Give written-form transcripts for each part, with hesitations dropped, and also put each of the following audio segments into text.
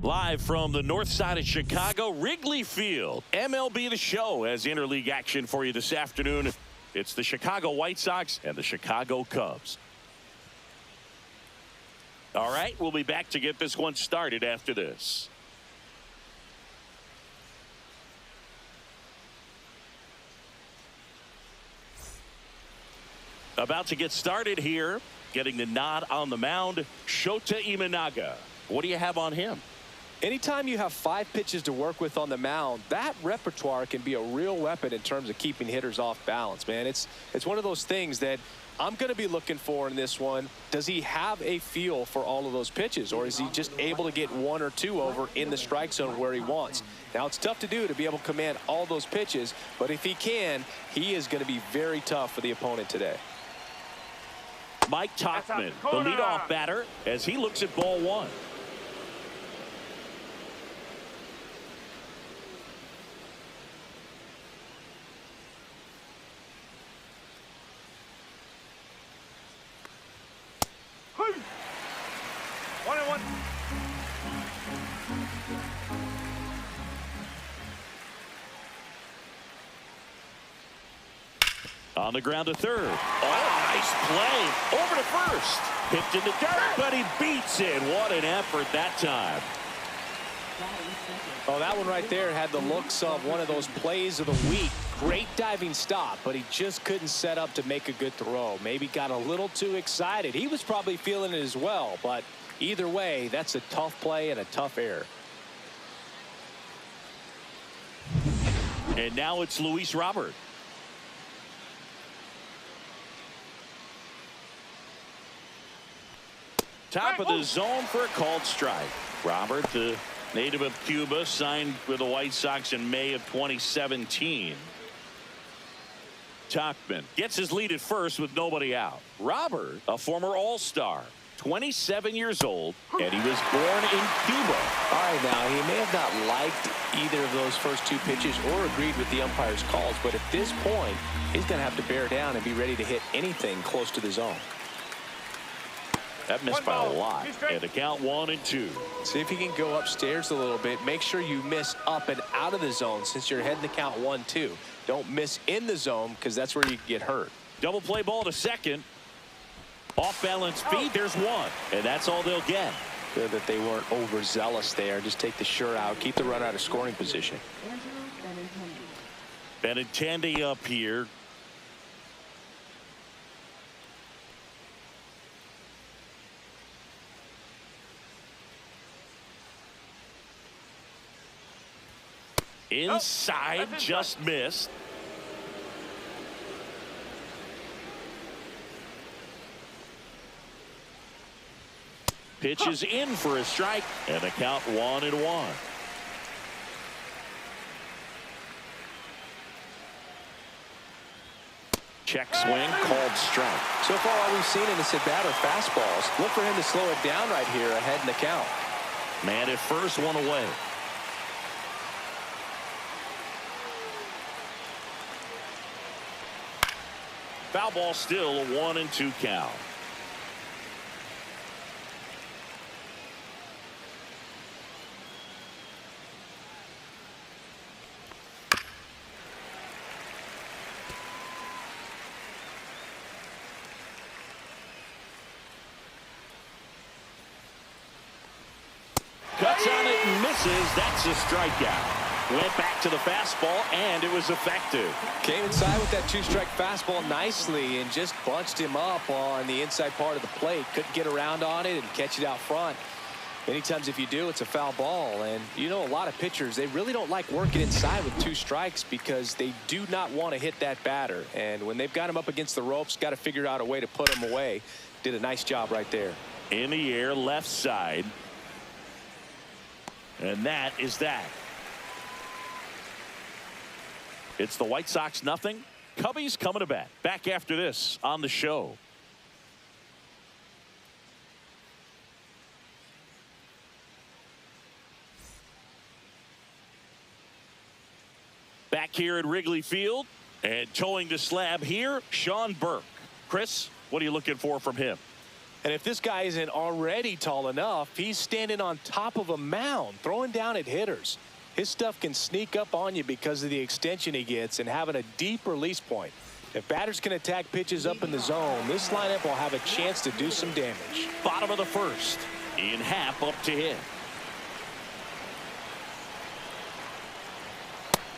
Live from the north side of Chicago, Wrigley Field. MLB The Show has interleague action for you this afternoon. It's the Chicago White Sox and the Chicago Cubs. All right, we'll be back to get this one started after this. About to get started here. Getting the nod on the mound, Shota Imanaga. What do you have on him? Anytime you have 5 pitches to work with on the mound, that repertoire can be a real weapon in terms of keeping hitters off balance, man. It's one of those things that I'm going to be looking for in this one. Does he have a feel for all of those pitches, or is he just able to get 1 or 2 over in the strike zone where he wants? Now, it's tough to do to be able to command all those pitches, but if he can, he is going to be very tough for the opponent today. Mike Tauchman, the leadoff batter, as he looks at ball 1. On the ground to third. Oh, nice play. Over to first. Pipped in the dirt, but he beats it. What an effort that time. Oh, that one right there had the looks of one of those plays of the week. Great diving stop, but he just couldn't set up to make a good throw. Maybe got a little too excited. He was probably feeling it as well, but either way, that's a tough play and a tough error. And now it's Luis Robert. Top of the zone for a called strike. Robert, the native of Cuba, signed with the White Sox in May of 2017. Tauchman gets his lead at first with nobody out. Robert, a former All-Star, 27 years old, and he was born in Cuba. All right, now, he may have not liked either of those first 2 pitches or agreed with the umpire's calls, but at this point, he's going to have to bear down and be ready to hit anything close to the zone. That missed by a lot. And the count 1-2. See if you can go upstairs a little bit. Make sure you miss up and out of the zone since you're heading the count 1-2. Don't miss in the zone because that's where you get hurt. Double play ball to second. Off balance feed. There's 1. And that's all they'll get. Good that they weren't overzealous there. Just take the sure out. Keep the run out of scoring position. Benintendi up here. Inside, just missed. Pitch is in for a strike, and the count 1-1. Check swing, called strike. So far, all we've seen in this at-bat are fastballs. Look for him to slow it down right here ahead in the count. Man at first, 1 away. Foul ball, still a 1-2 count. Cuts on it and misses. That's a strikeout. Went back to the fastball, and it was effective. Came inside with that 2-strike fastball nicely and just bunched him up on the inside part of the plate. Couldn't get around on it and catch it out front. Many times if you do, it's a foul ball. And you know, a lot of pitchers, they really don't like working inside with 2 strikes because they do not want to hit that batter. And when they've got him up against the ropes, got to figure out a way to put him away. Did a nice job right there. In the air, left side. And that is that. It's the White Sox 0. Cubbies coming to bat. Back after this on the show. Back here at Wrigley Field, and towing the slab here, Sean Burke. Chris, what are you looking for from him? And if this guy isn't already tall enough, he's standing on top of a mound, throwing down at hitters. His stuff can sneak up on you because of the extension he gets and having a deep release point. If batters can attack pitches up in the zone, this lineup will have a chance to do some damage. Bottom of the first. Ian Happ up to hit.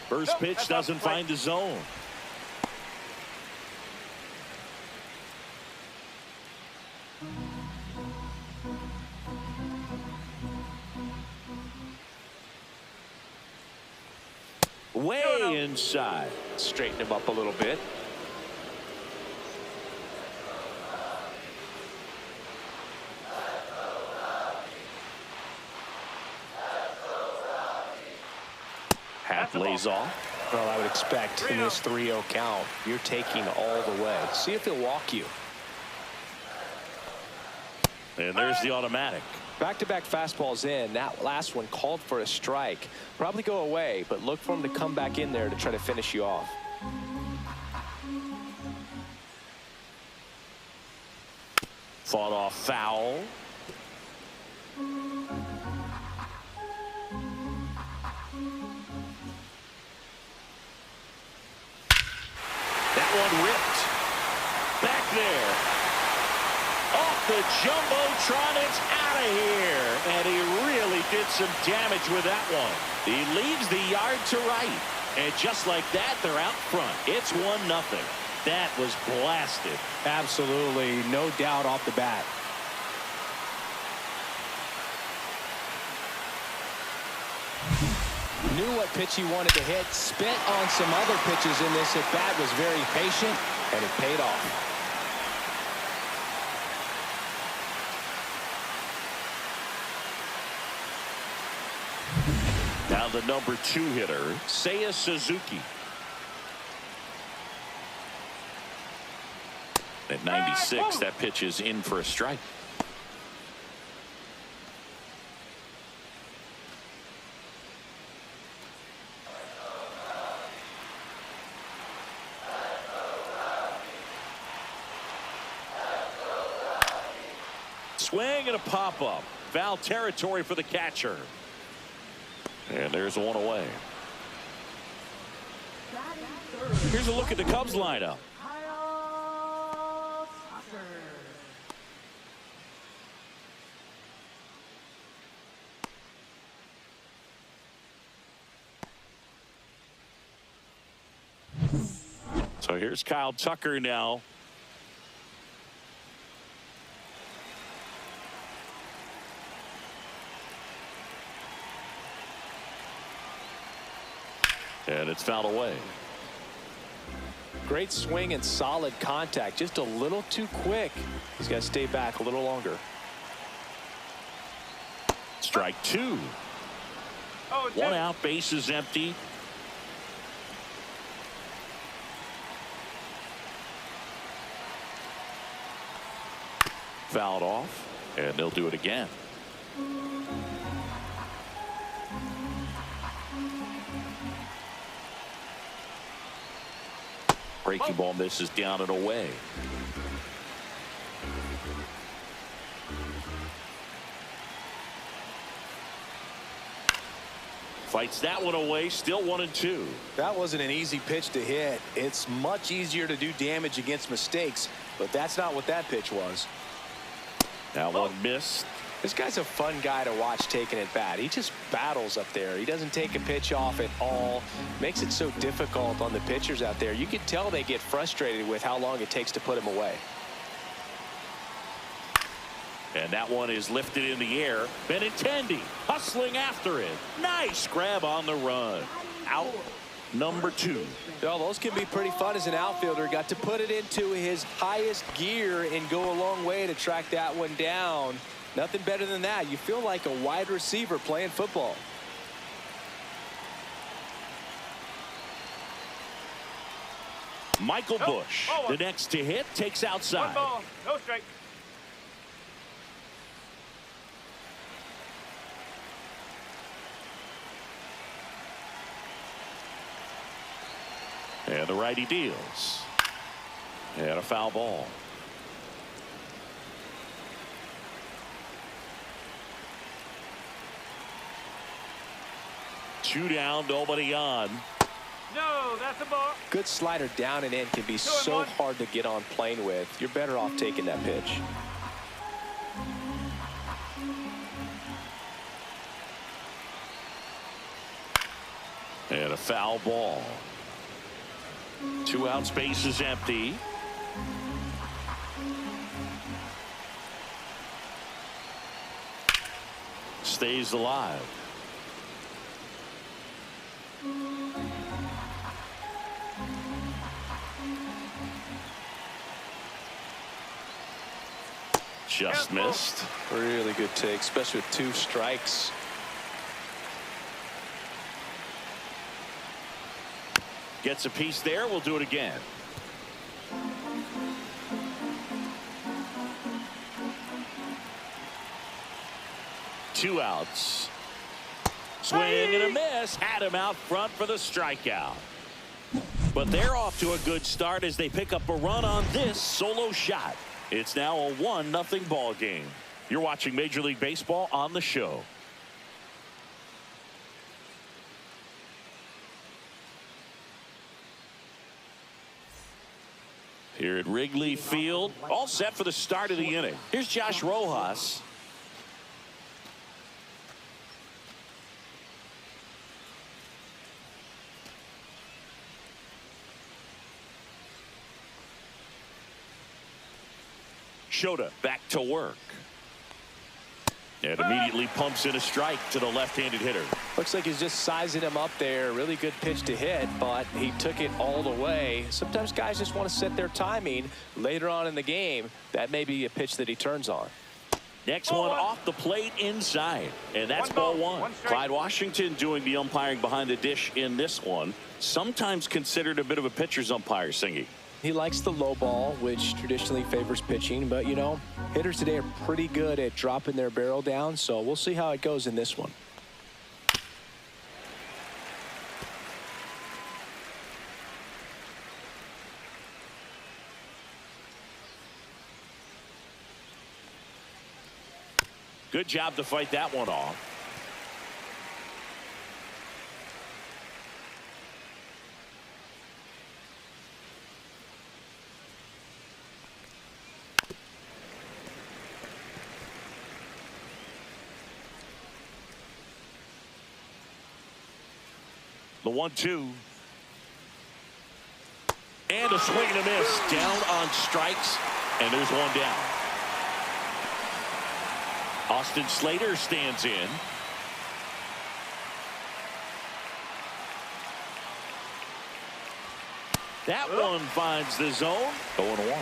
First pitch doesn't find the zone. Way inside. Straighten him up a little bit. Happ lays off. Well, I would expect in this 3-0 count, you're taking all the way. See if he'll walk you. And there's the automatic. Back-to-back fastballs in. That last one called for a strike. Probably go away, but look for him to come back in there to try to finish you off. Fought off foul. That one ripped. Back there. Off the Jumbotron, it's out of here. And he really did some damage with that one. He leaves the yard to right. And just like that, they're out front. It's 1-0. That was blasted. Absolutely, no doubt off the bat. Knew what pitch he wanted to hit, spent on some other pitches in this at bat, was very patient, and it paid off. Now the number 2 hitter, Seiya Suzuki. At 96, that pitch is in for a strike. Swing and a pop-up. Foul territory for the catcher. And there's one away. Here's a look at the Cubs lineup. So here's Kyle Tucker now. And it's fouled away. Great swing and solid contact. Just a little too quick. He's got to stay back a little longer. Strike 2. One out, base is empty. Fouled off, and they'll do it again. Breaking ball misses down and away. Fights that one away, still 1-2. That wasn't an easy pitch to hit. It's much easier to do damage against mistakes, but that's not what that pitch was. Now one missed. This guy's a fun guy to watch taking at bat. He just battles up there. He doesn't take a pitch off at all. Makes it so difficult on the pitchers out there. You can tell they get frustrated with how long it takes to put him away. And that one is lifted in the air. Benintendi hustling after it. Nice grab on the run. Out number 2. Well, those can be pretty fun as an outfielder. Got to put it into his highest gear and go a long way to track that one down. Nothing better than that. You feel like a wide receiver playing football. Michael Bush, the next to hit, takes outside. 1 ball, no strike. And the righty deals. And a foul ball. 2 down, nobody on. No, that's a ball. Good slider down and in can be so hard to get on plane with. You're better off taking that pitch. And a foul ball. 2 out, space is empty. Stays alive. Just missed. Really good take, especially with 2 strikes. Gets a piece there. We'll do it again. Two outs. Swing and a miss. Had him out front for the strikeout. But they're off to a good start as they pick up a run on this solo shot. It's now a 1-0 ball game. You're watching Major League Baseball on the show. Here at Wrigley Field, all set for the start of the inning. Here's Josh Rojas. Shota back to work. And immediately pumps in a strike to the left-handed hitter. Looks like he's just sizing him up there. Really good pitch to hit, but he took it all the way. Sometimes guys just want to set their timing later on in the game. That may be a pitch that he turns on. Next one off the plate inside. And that's ball one. Clyde Washington doing the umpiring behind the dish in this one. Sometimes considered a bit of a pitcher's umpire, Singy. He likes the low ball, which traditionally favors pitching. But, you know, hitters today are pretty good at dropping their barrel down. So we'll see how it goes in this one. Good job to fight that one off. The 1-2. And a swing and a miss. Down on strikes. And there's one down. Austin Slater stands in. That one finds the zone. 0-1.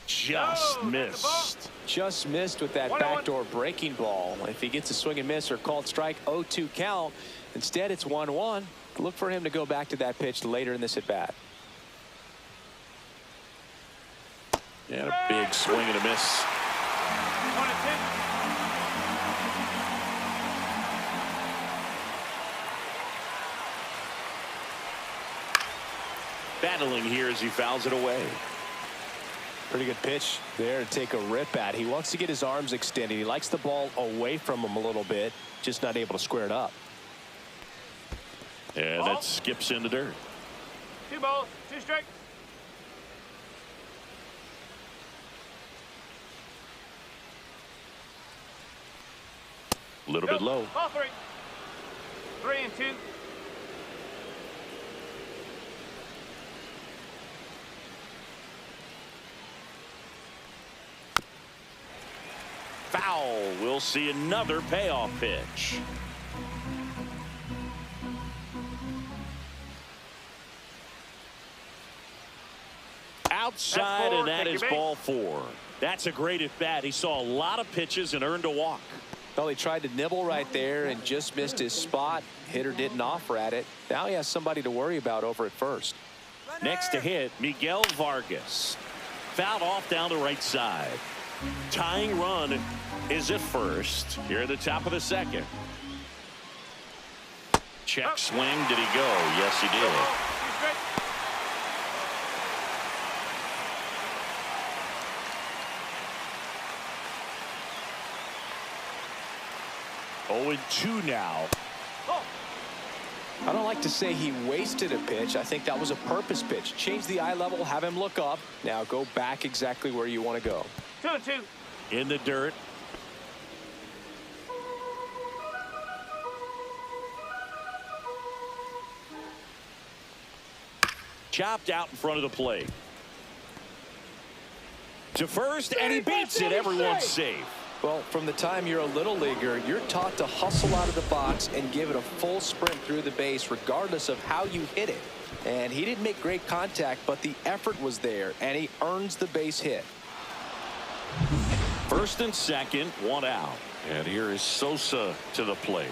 Just missed. Just missed with that backdoor breaking ball. If he gets a swing and miss or called strike, 0-2 count. Instead, it's 1-1. Look for him to go back to that pitch later in this at bat. And a big swing and a miss. Battling here as he fouls it away. Pretty good pitch there to take a rip at. He wants to get his arms extended. He likes the ball away from him a little bit, just not able to square it up. And that skips in the dirt. 2 balls, 2 strikes. A little bit low. Ball 3. 3-2. Foul. We'll see another payoff pitch. Outside, and that is ball 4. That's a great at bat. He saw a lot of pitches and earned a walk. Well, he tried to nibble right there and just missed his spot. Hitter didn't offer at it. Now he has somebody to worry about over at first. Next to hit, Miguel Vargas. Fouled off down the right side. Tying run is at first here at the top of the second. Check swing. Did he go? Yes, he did. 0-2 now. I don't like to say he wasted a pitch. I think that was a purpose pitch. Change the eye level, have him look up. Now go back exactly where you want to go. 2-2. In the dirt. Chopped out in front of the plate. To first, and he beats it. Everyone's safe. Well, from the time you're a little leaguer, you're taught to hustle out of the box and give it a full sprint through the base regardless of how you hit it. And he didn't make great contact, but the effort was there, and he earns the base hit. First and second, one out. And here is Sosa to the plate.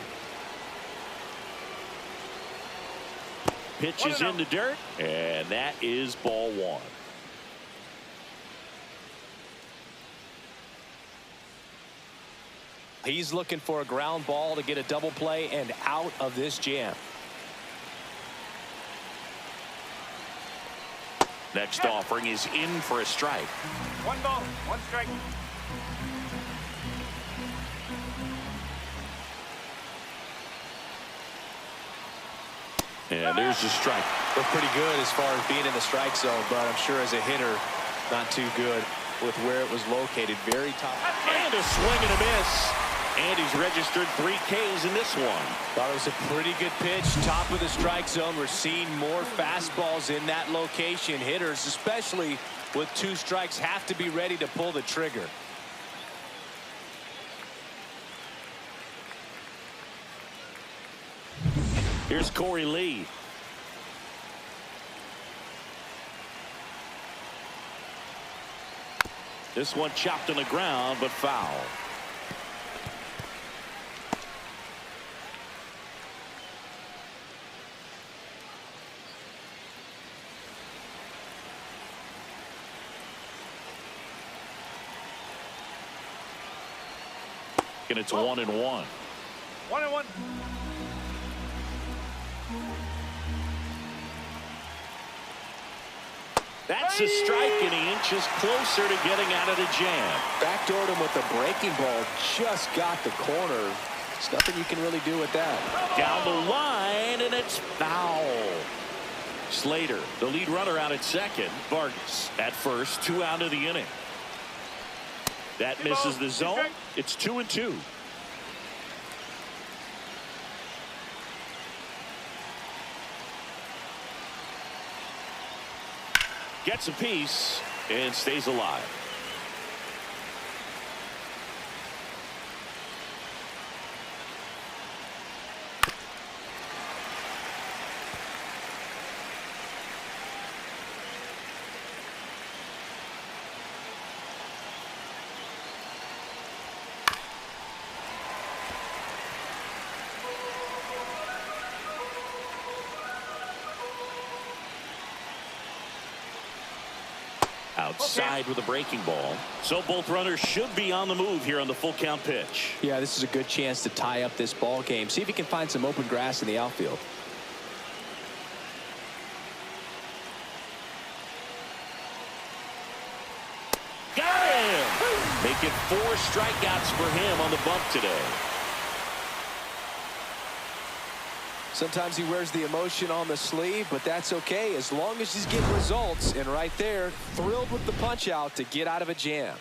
Pitch is in the dirt, and that is ball one. He's looking for a ground ball to get a double play and out of this jam. Next offering is in for a strike. 1 ball, 1 strike. And there's the strike. Look pretty good as far as being in the strike zone, but I'm sure as a hitter, not too good with where it was located. Very top. And a swing and a miss. And he's registered 3 Ks in this one. Thought it was a pretty good pitch. Top of the strike zone. We're seeing more fastballs in that location. Hitters, especially with 2 strikes, have to be ready to pull the trigger. Here's Corey Lee. This one chopped on the ground, but foul. And it's 1-1. 1-1. That's a strike, and he inches closer to getting out of the jam. Backdoored him with the breaking ball. Just got the corner. There's nothing you can really do with that. Down the line, and it's foul. Slater, the lead runner, out at second. Vargas at first, 2 out of the inning. That misses the zone. It's 2-2. Gets a piece and stays alive. Outside with a breaking ball. So both runners should be on the move here on the full count pitch. Yeah, this is a good chance to tie up this ball game. See if he can find some open grass in the outfield. Got him! Making 4 strikeouts for him on the bump today. Sometimes he wears the emotion on the sleeve, but that's okay as long as he's getting results. And right there, thrilled with the punch out to get out of a jam.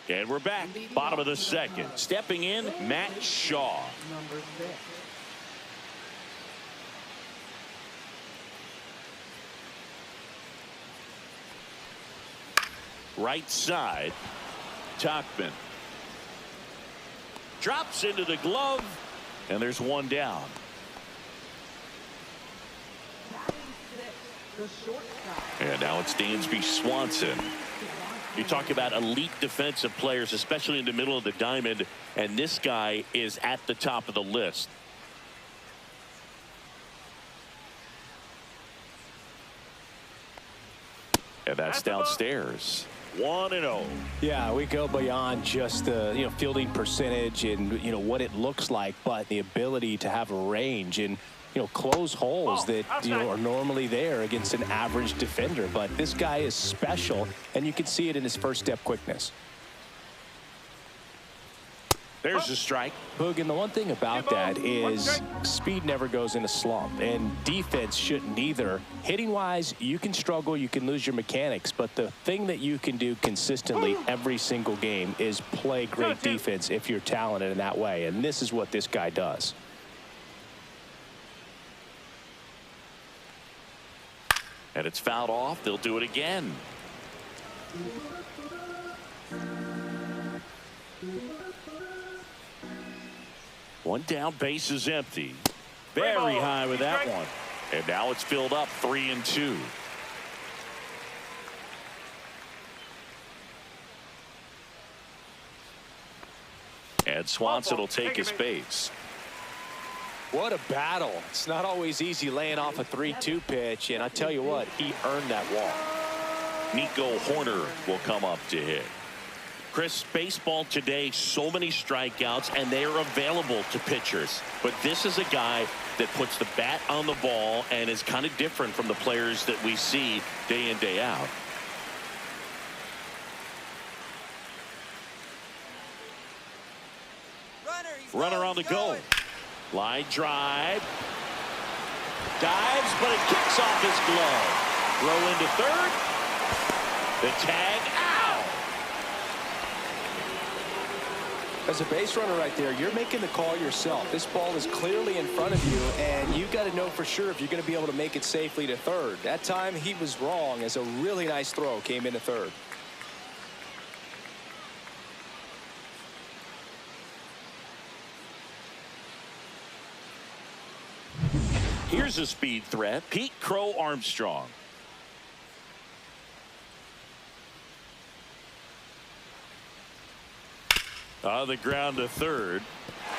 And we're back. Bottom of the second. Stepping in, Matt Shaw. Right side, Tachman. Drops into the glove, and there's 1 down. And now it's Dansby Swanson. You talk about elite defensive players, especially in the middle of the diamond, and this guy is at the top of the list. And that's downstairs. 1-0. Yeah, we go beyond just the fielding percentage and what it looks like, but the ability to have a range and close holes that are normally there against an average defender. But this guy is special, and you can see it in his first step quickness. There's a strike. Boog, and the one thing about that is speed never goes in a slump, and defense shouldn't either. Hitting-wise, you can struggle, you can lose your mechanics, but the thing that you can do consistently every single game is play great defense if you're talented in that way, and this is what this guy does. And it's fouled off. They'll do it again. One down, base is empty. Very high with that one. And now it's filled up 3-2. And Swanson will take his base. What a battle. It's not always easy laying off a 3-2 pitch, and I tell you what, he earned that walk. Nico Horner will come up to hit. Chris, baseball today, so many strikeouts, and they are available to pitchers. But this is a guy that puts the bat on the ball and is kind of different from the players that we see day in, day out. Runner on the go. Line drive. Dives, but it kicks off his glove. Throw into third. The tag out. As a base runner right there, you're making the call yourself. This ball is clearly in front of you, and you got to know for sure if you're going to be able to make it safely to third. That time he was wrong, as a really nice throw came into third. Here's a speed threat, Pete Crow Armstrong. On the ground to third.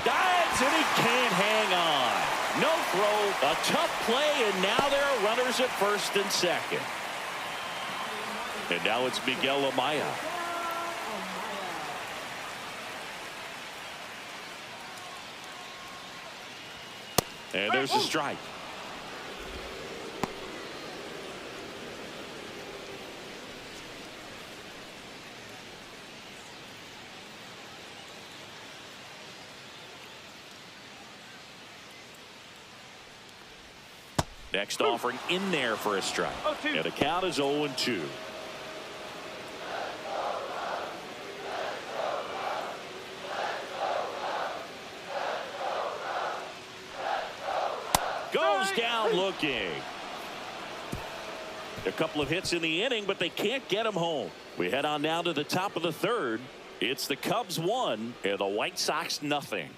Dives, and he can't hang on. No throw, a tough play, and now there are runners at first and second. And now it's Miguel Amaya. And there's a strike. Next offering in there for a strike. And the count is 0-2. Goes down looking. A couple of hits in the inning, but they can't get him home. We head on now to the top of the third. It's the Cubs 1 and the White Sox nothing.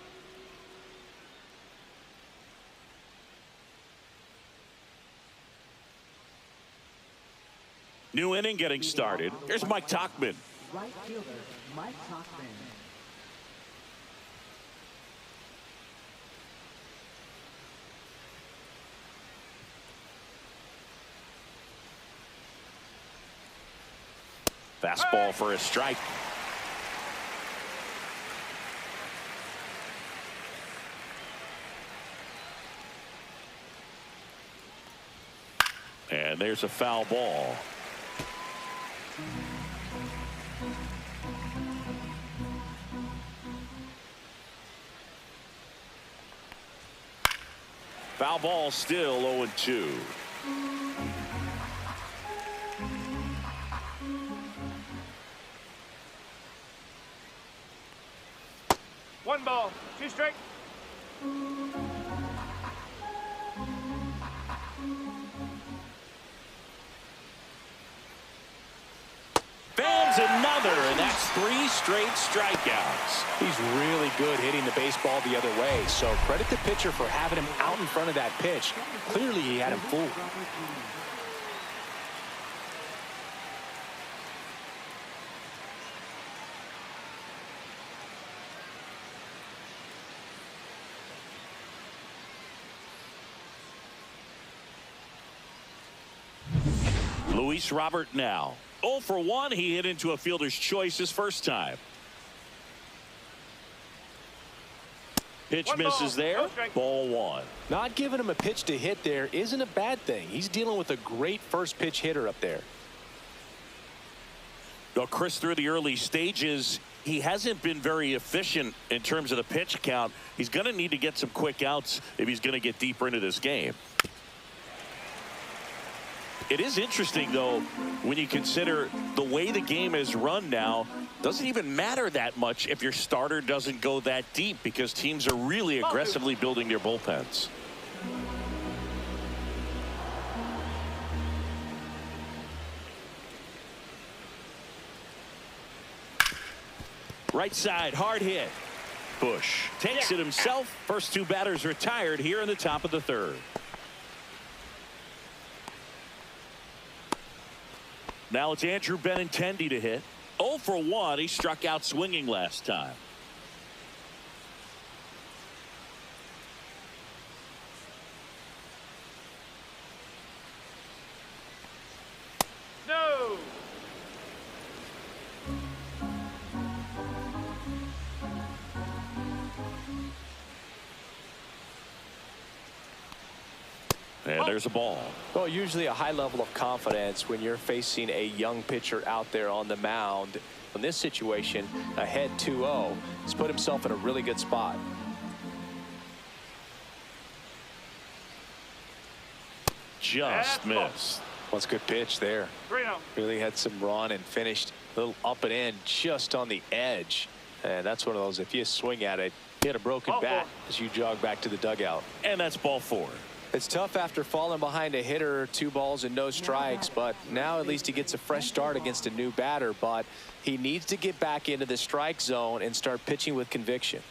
New inning getting started. Here's Mike Tauchman. Right fielder, Mike Tauchman. Fastball for a strike. And there's a foul ball. Foul ball, still 0-2. One ball, two strike. Fans another, and that's 3 straight strikeouts. He's really good hitting the baseball the other way, so credit the pitcher for having him out in front of that pitch. Clearly he had him fooled. Luis Robert now. 0 for 1. He hit into a fielder's choice his first time. Pitch misses there. Ball 1. Not giving him a pitch to hit there isn't a bad thing. He's dealing with a great first pitch hitter up there. Well, Chris, through the early stages, he hasn't been very efficient in terms of the pitch count. He's going to need to get some quick outs if he's going to get deeper into this game. It is interesting, though, when you consider the way the game is run now. Doesn't even matter that much if your starter doesn't go that deep, because teams are really aggressively building their bullpens. Right side, hard hit. Bush takes it himself. First two batters retired here in the top of the third. Now it's Andrew Benintendi to hit. 0 for 1. He struck out swinging last time. No. And there's a ball. Well, usually a high level of confidence when you're facing a young pitcher out there on the mound. In this situation, ahead 2-0, he's put himself in a really good spot. Just missed. Well, it's a good pitch there. 3-0. Really had some run and finished a little up and in just on the edge. And that's one of those, if you swing at it, you hit a broken bat as you jog back to the dugout. And that's ball 4. It's tough after falling behind a hitter, 2 balls and no strikes, but now at least he gets a fresh start against a new batter. But he needs to get back into the strike zone and start pitching with conviction.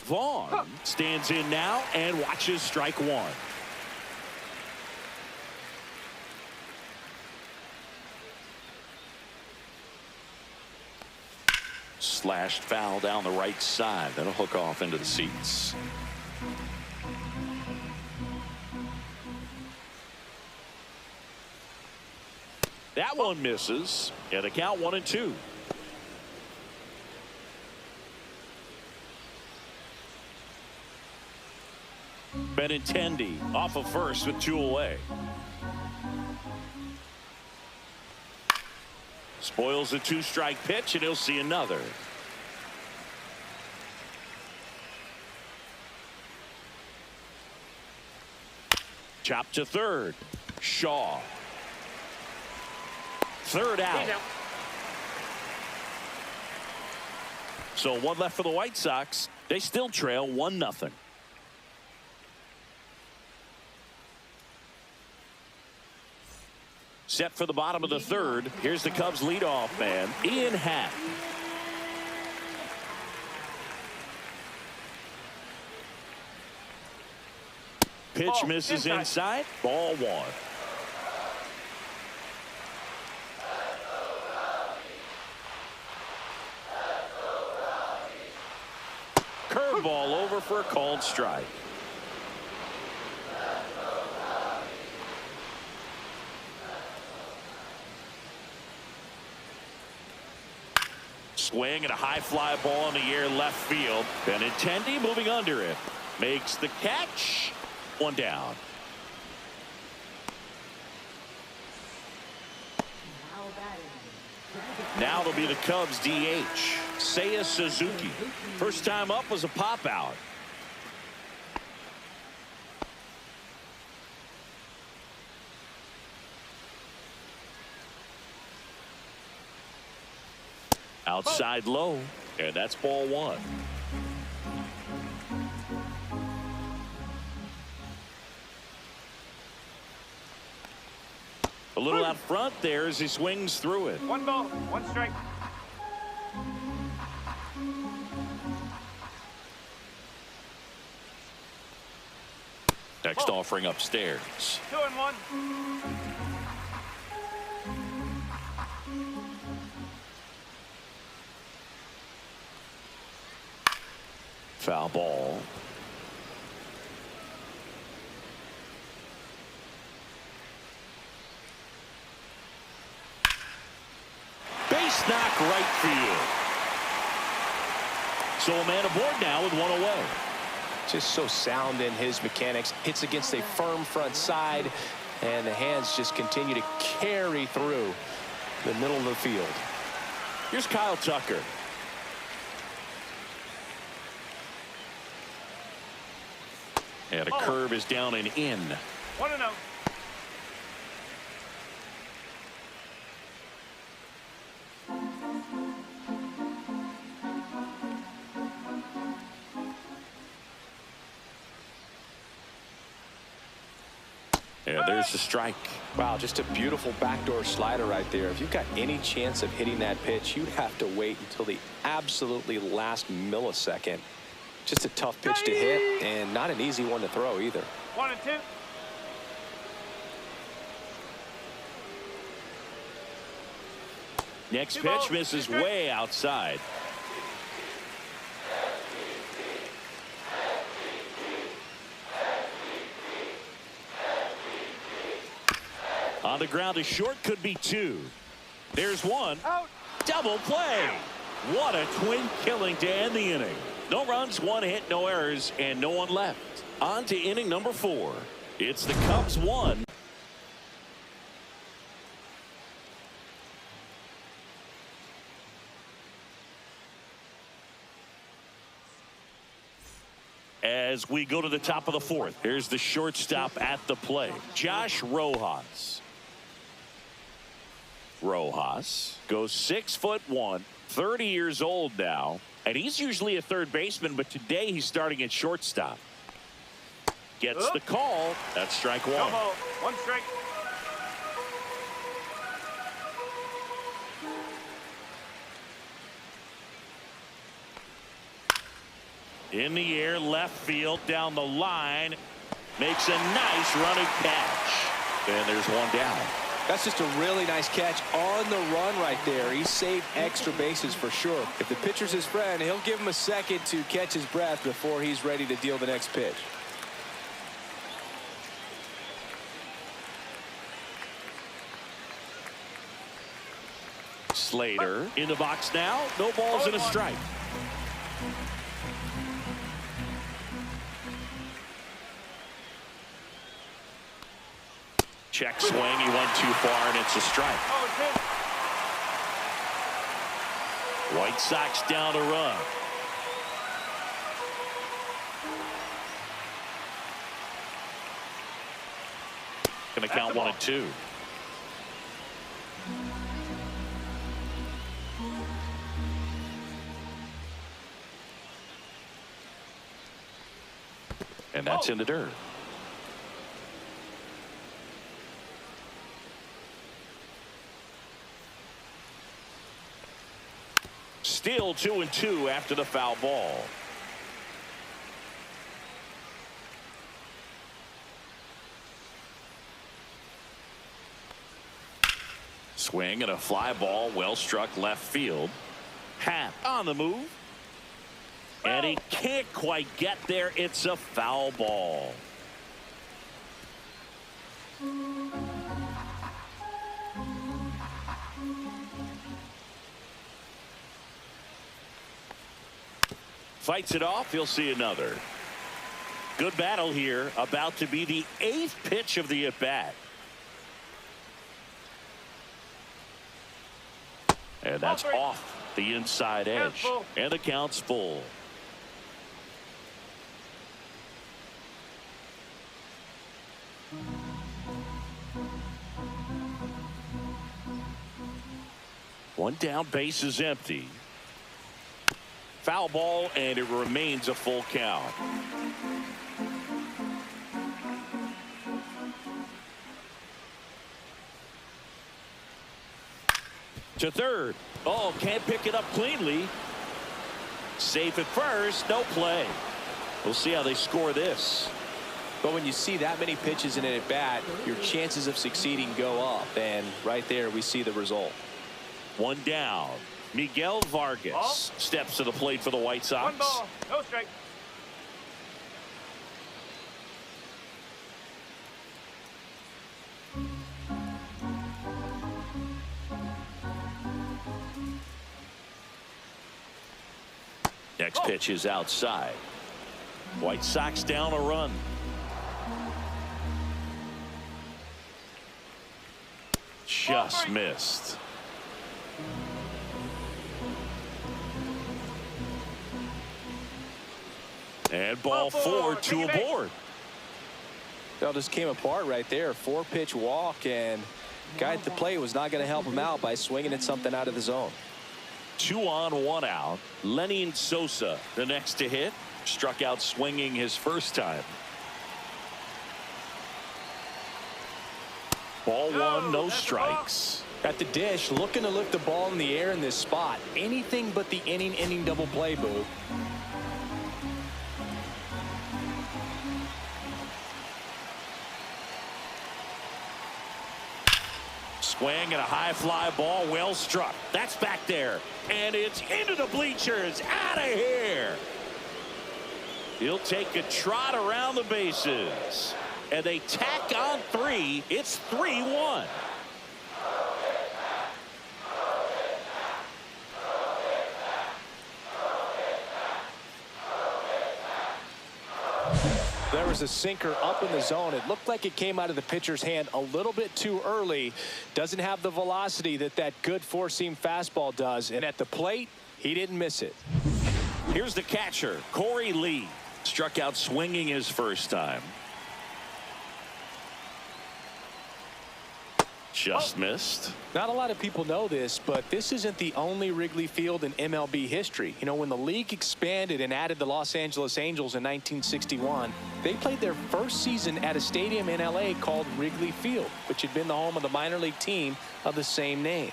Vaughn stands in now and watches strike 1. Slashed foul down the right side. That'll hook off into the seats. That one misses. And the count 1-2. Benintendi off of first with 2 away. Spoils a 2-strike pitch, and he'll see another. Chop to third. Shaw. Third out. So 1 left for the White Sox. They still trail 1-0. Set for the bottom of the third. Here's the Cubs leadoff man, Ian Happ. Pitch misses inside. Ball 1. Curveball over for a called strike. Swing and a high fly ball in the air left field. Benintendi moving under it. Makes the catch. 1 down. Now it'll be the Cubs DH. Seiya Suzuki. First time up was a pop out. Outside low, and that's ball 1. A little out front there as he swings through it. 1 ball, 1 strike. Next offering upstairs. 2-1. Foul ball. Nice knock right field. So a man aboard now with one away. Just so sound in his mechanics. Hits against a firm front side, and the hands just continue to carry through the middle of the field. Here's Kyle Tucker. And a curve is down and in. 1-0. And there's the strike. Wow, just a beautiful backdoor slider right there. If you've got any chance of hitting that pitch, you'd have to wait until the absolutely last millisecond. Just a tough pitch to hit, and not an easy one to throw either. 1-2. Next pitch misses way outside. On the ground to short, could be two. There's one. Out. Double play. What a twin killing to end the inning. No runs, one hit, no errors, and no one left. On to inning number 4. It's the Cubs 1. As we go to the top of the 4th, here's the shortstop at the plate, Josh Rojas. Rojas goes 6'1", 30 years old now, and he's usually a third baseman, but today he's starting at shortstop. Gets the call. That's strike 1. No ball. 1 strike. In the air, left field, down the line. Makes a nice running catch. And there's one down. That's just a really nice catch on the run right there. He saved extra bases for sure. If the pitcher's his friend, he'll give him a second to catch his breath before he's ready to deal the next pitch. Slater in the box now. No balls and a strike. Check swing. He went too far, and it's a strike. White Sox down a run. Going to count 1-2. And that's in the dirt. Still 2-2 after the foul ball. Swing and a fly ball, well struck left field. Happ on the move. And he can't quite get there. It's a foul ball. Fights it off. He'll see another. Good battle here. About to be the 8th pitch of the at-bat. And that's off the inside edge. And the count's full. One down, base is empty. Foul ball, and it remains a full count. To third. Oh, can't pick it up cleanly. Safe at first. No play. We'll see how they score this. But when you see that many pitches in an at-bat, your chances of succeeding go up. And right there, we see the result. One down. Miguel Vargas steps to the plate for the White Sox. 1 ball. No strike. Next pitch is outside. White Sox down a run. Just missed. And ball four to a board. That just came apart right there. 4-pitch walk, and guy at the plate was not going to help him out by swinging at something out of the zone. 2 on, 1 out. Lenin Sosa, the next to hit. Struck out swinging his first time. Ball 1, no strikes. At the dish, looking to lift the ball in the air in this spot. Anything but the inning double play, Boo. Swing and a high fly ball, well struck. That's back there. And it's into the bleachers. Out of here. He'll take a trot around the bases. And they tack on 3. It's 3-1. There was a sinker up in the zone. It looked like it came out of the pitcher's hand a little bit too early. Doesn't have the velocity that good four-seam fastball does. And at the plate, he didn't miss it. Here's the catcher, Corey Lee. Struck out swinging his first time. Just missed. Not a lot of people know this, but this isn't the only Wrigley Field in MLB history. You know, when the league expanded and added the Los Angeles Angels in 1961, they played their first season at a stadium in LA called Wrigley Field, which had been the home of the minor league team of the same name.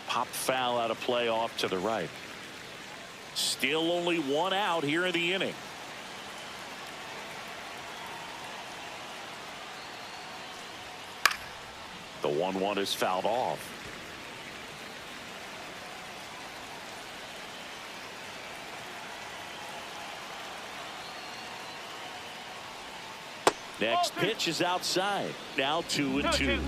Pop foul out of play off to the right. Still only 1 out here in the inning. The 1-1 is fouled off. Next pitch is outside. Now 2-2.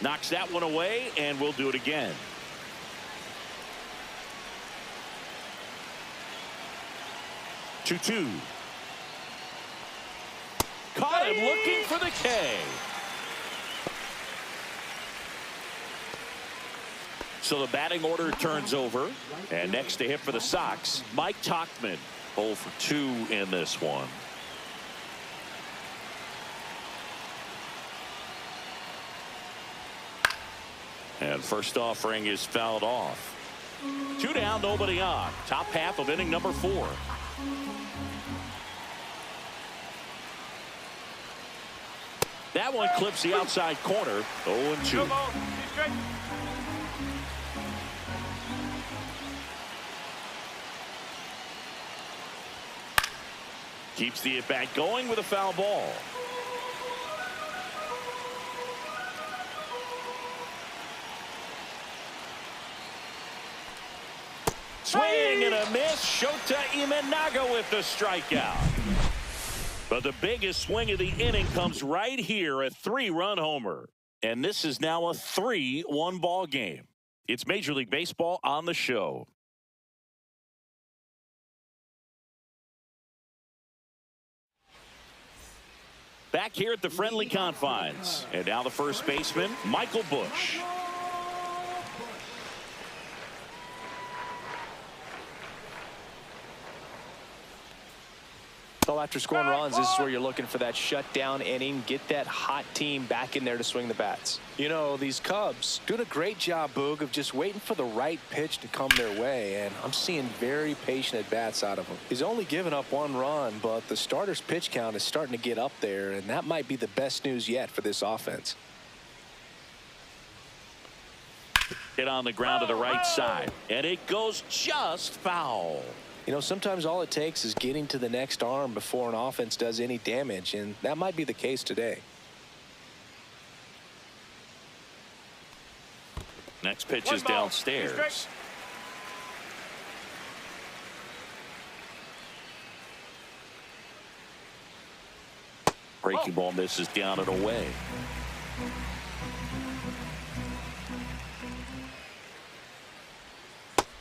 Knocks that one away, and we'll do it again. Two. Caught him looking for the K. So the batting order turns over. And next to hit for the Sox, Mike Tauchman. 0 for 2 in this one. And first offering is fouled off. 2 down, nobody on. Top half of inning number 4. That one clips the outside corner. 0-2. Keeps the at-bat going with a foul ball. Swing and a miss. Shota Imanaga with the strikeout. But the biggest swing of the inning comes right here, a 3-run homer. And this is now a 3-1 ball game. It's Major League Baseball on the show. Back here at the friendly confines. And now the first baseman, Michael Busch. So after scoring runs, this is where you're looking for that shutdown inning. Get that hot team back in there to swing the bats. You know, these Cubs doing a great job, Boog, of just waiting for the right pitch to come their way. And I'm seeing very patient at-bats out of them. He's only given up 1 run, but the starter's pitch count is starting to get up there. And that might be the best news yet for this offense. Hit on the ground to the right side. And it goes just foul. You know, sometimes all it takes is getting to the next arm before an offense does any damage, and that might be the case today. Next pitch One is ball, downstairs. 2 strikes. Breaking ball misses down and away.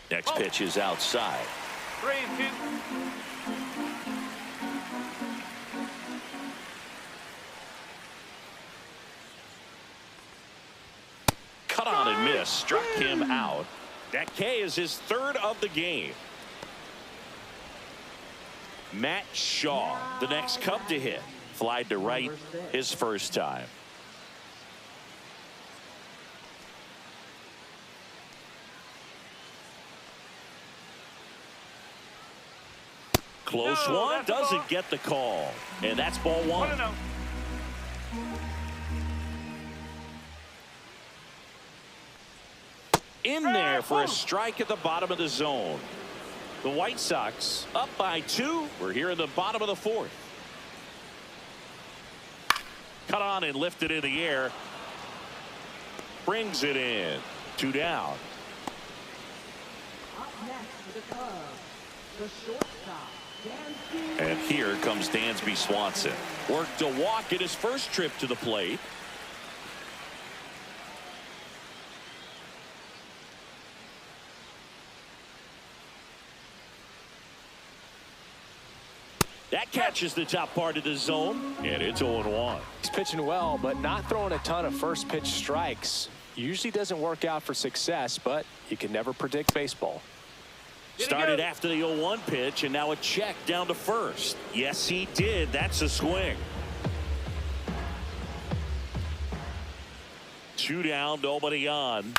Next pitch is outside. 3-2. Cut on and miss. Struck him out. That K is his 3rd of the game. Matt Shaw, the next Cub to hit. Flied to right his first time. Close No, one, that's a doesn't ball. get the call. And that's ball 1. 1-0. In there for a strike at the bottom of the zone. The White Sox up by 2. We're here in the bottom of the 4th. Cut on and lifted in the air. Brings it in. 2 down. Up next for the Cubs, the shortstop, Dansby. And here comes Dansby Swanson. Worked a walk in his first trip to the plate. That catches the top part of the zone, and it's 0-1. He's pitching well, but not throwing a ton of first pitch strikes. Usually doesn't work out for success, but you can never predict baseball. Started after the 0-1 pitch, and now a check down to first. Yes, he did. That's a swing. 2 down, nobody on.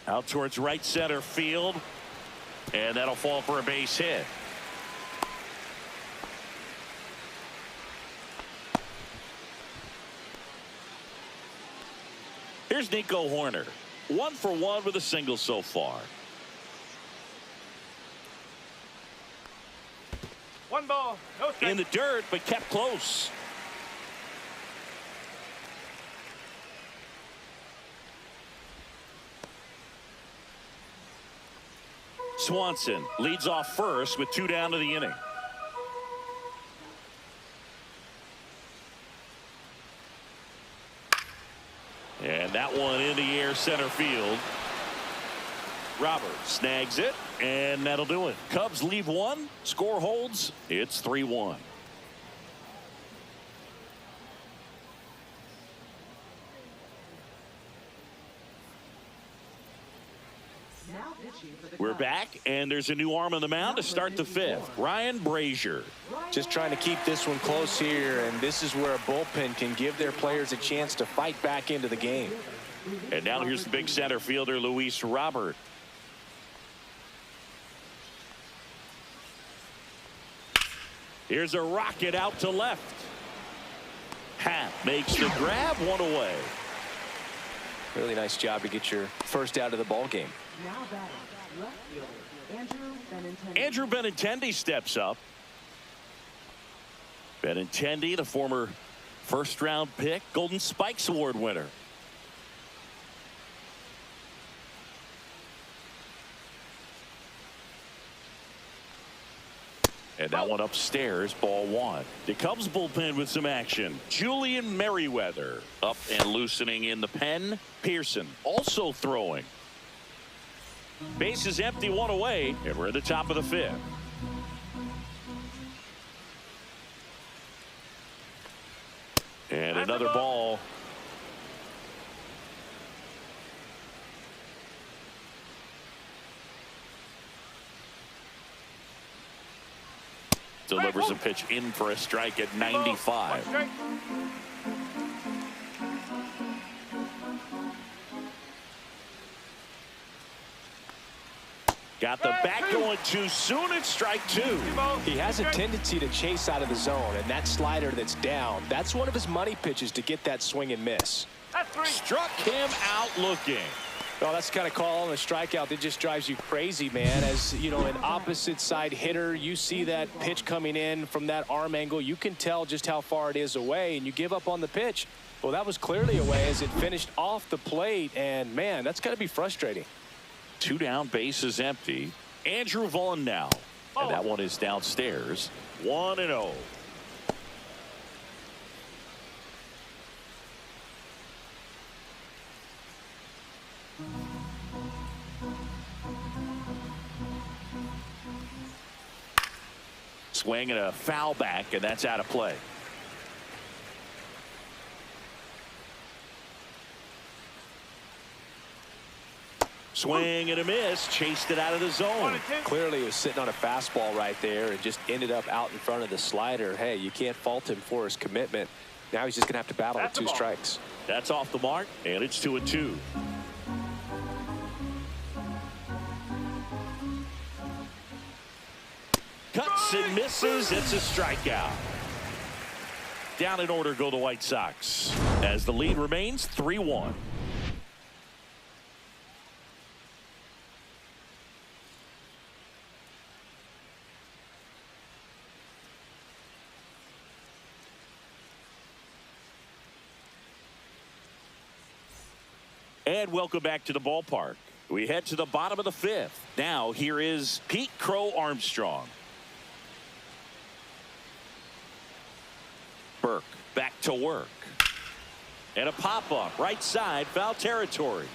Out towards right center field, and that'll fall for a base hit. Here's Nico Horner. 1 for 1 with a single so far. 1 ball, no strikes. In the dirt, but kept close. Swanson leads off first with 2 down to the inning. And that one in the air center field. Roberts snags it, and that'll do it. Cubs leave 1. Score holds. It's 3-1. Now pitching for the We're Cubs, back, and there's a new arm on the mound to start the 5th. Ryan Brazier. Just trying to keep this one close here, and this is where a bullpen can give their players a chance to fight back into the game. And now here's the big center fielder, Luis Robert. Here's a rocket out to left. Happ makes the grab, 1 away. Really nice job to get your first out of the ball game. now batting, left fielder, Andrew Benintendi. Andrew Benintendi steps up. Benintendi, the former first-round pick, Golden Spikes Award winner. And that one upstairs, ball 1. The Cubs bullpen with some action. Julian Merriweather up and loosening in the pen. Pearson also throwing. Base is empty, 1 away, and we're at the top of the 5th. And another ball. Delivers a pitch in for a strike at 95. 1 strike. Got the bat going too soon. It's strike 2. He has a tendency to chase out of the zone, and that slider that's down, that's one of his money pitches to get that swing and miss. That's 3. Struck him out looking. Well, that's the kind of call on a strikeout that just drives you crazy, man. As you know, an opposite side hitter, you see that pitch coming in from that arm angle, you can tell just how far it is away, and you give up on the pitch. Well, that was clearly a way as it finished off the plate, and man, that's got to be frustrating. 2 down, bases empty. Andrew Vaughn now. And that one is downstairs. 1-0. Swing and a foul back, and that's out of play. Swing and a miss. Chased it out of the zone. Clearly he was sitting on a fastball right there and just ended up out in front of the slider. Hey, you can't fault him for his commitment. Now he's just going to have to battle with 2 strikes. That's off the mark, and it's 2-2. Cuts and misses. It's a strikeout. Down in order go the White Sox as the lead remains 3-1. And welcome back to the ballpark. We head to the bottom of the 5th. Now here is Pete Crow Armstrong. Burke back to work. And a pop-up right side, foul territory.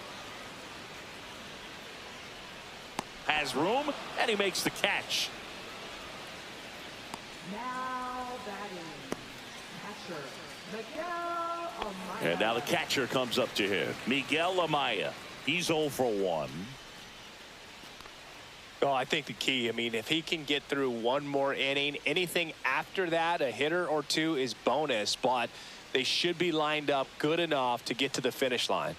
Has room, and he makes the catch. Now batting, catcher, Miguel Amaya. And now the catcher comes up to him. Miguel Amaya. He's 0 for 1. Oh, I think the key, I mean, if he can get through one more inning, anything after that, a hitter or 2 is bonus, but they should be lined up good enough to get to the finish line.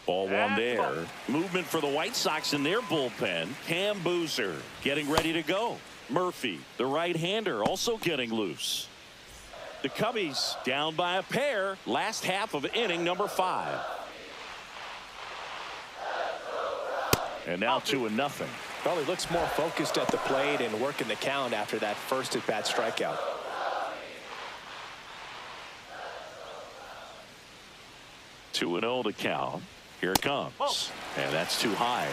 Ball 1 there. Movement for the White Sox in their bullpen. Cam Boozer getting ready to go. Murphy, the right-hander, also getting loose. The Cubbies down by a pair. Last half of inning number 5. And now 2-0. Probably looks more focused at the plate and working the count after that first at-bat strikeout. Two and 0 to count. Here it comes. And that's too high.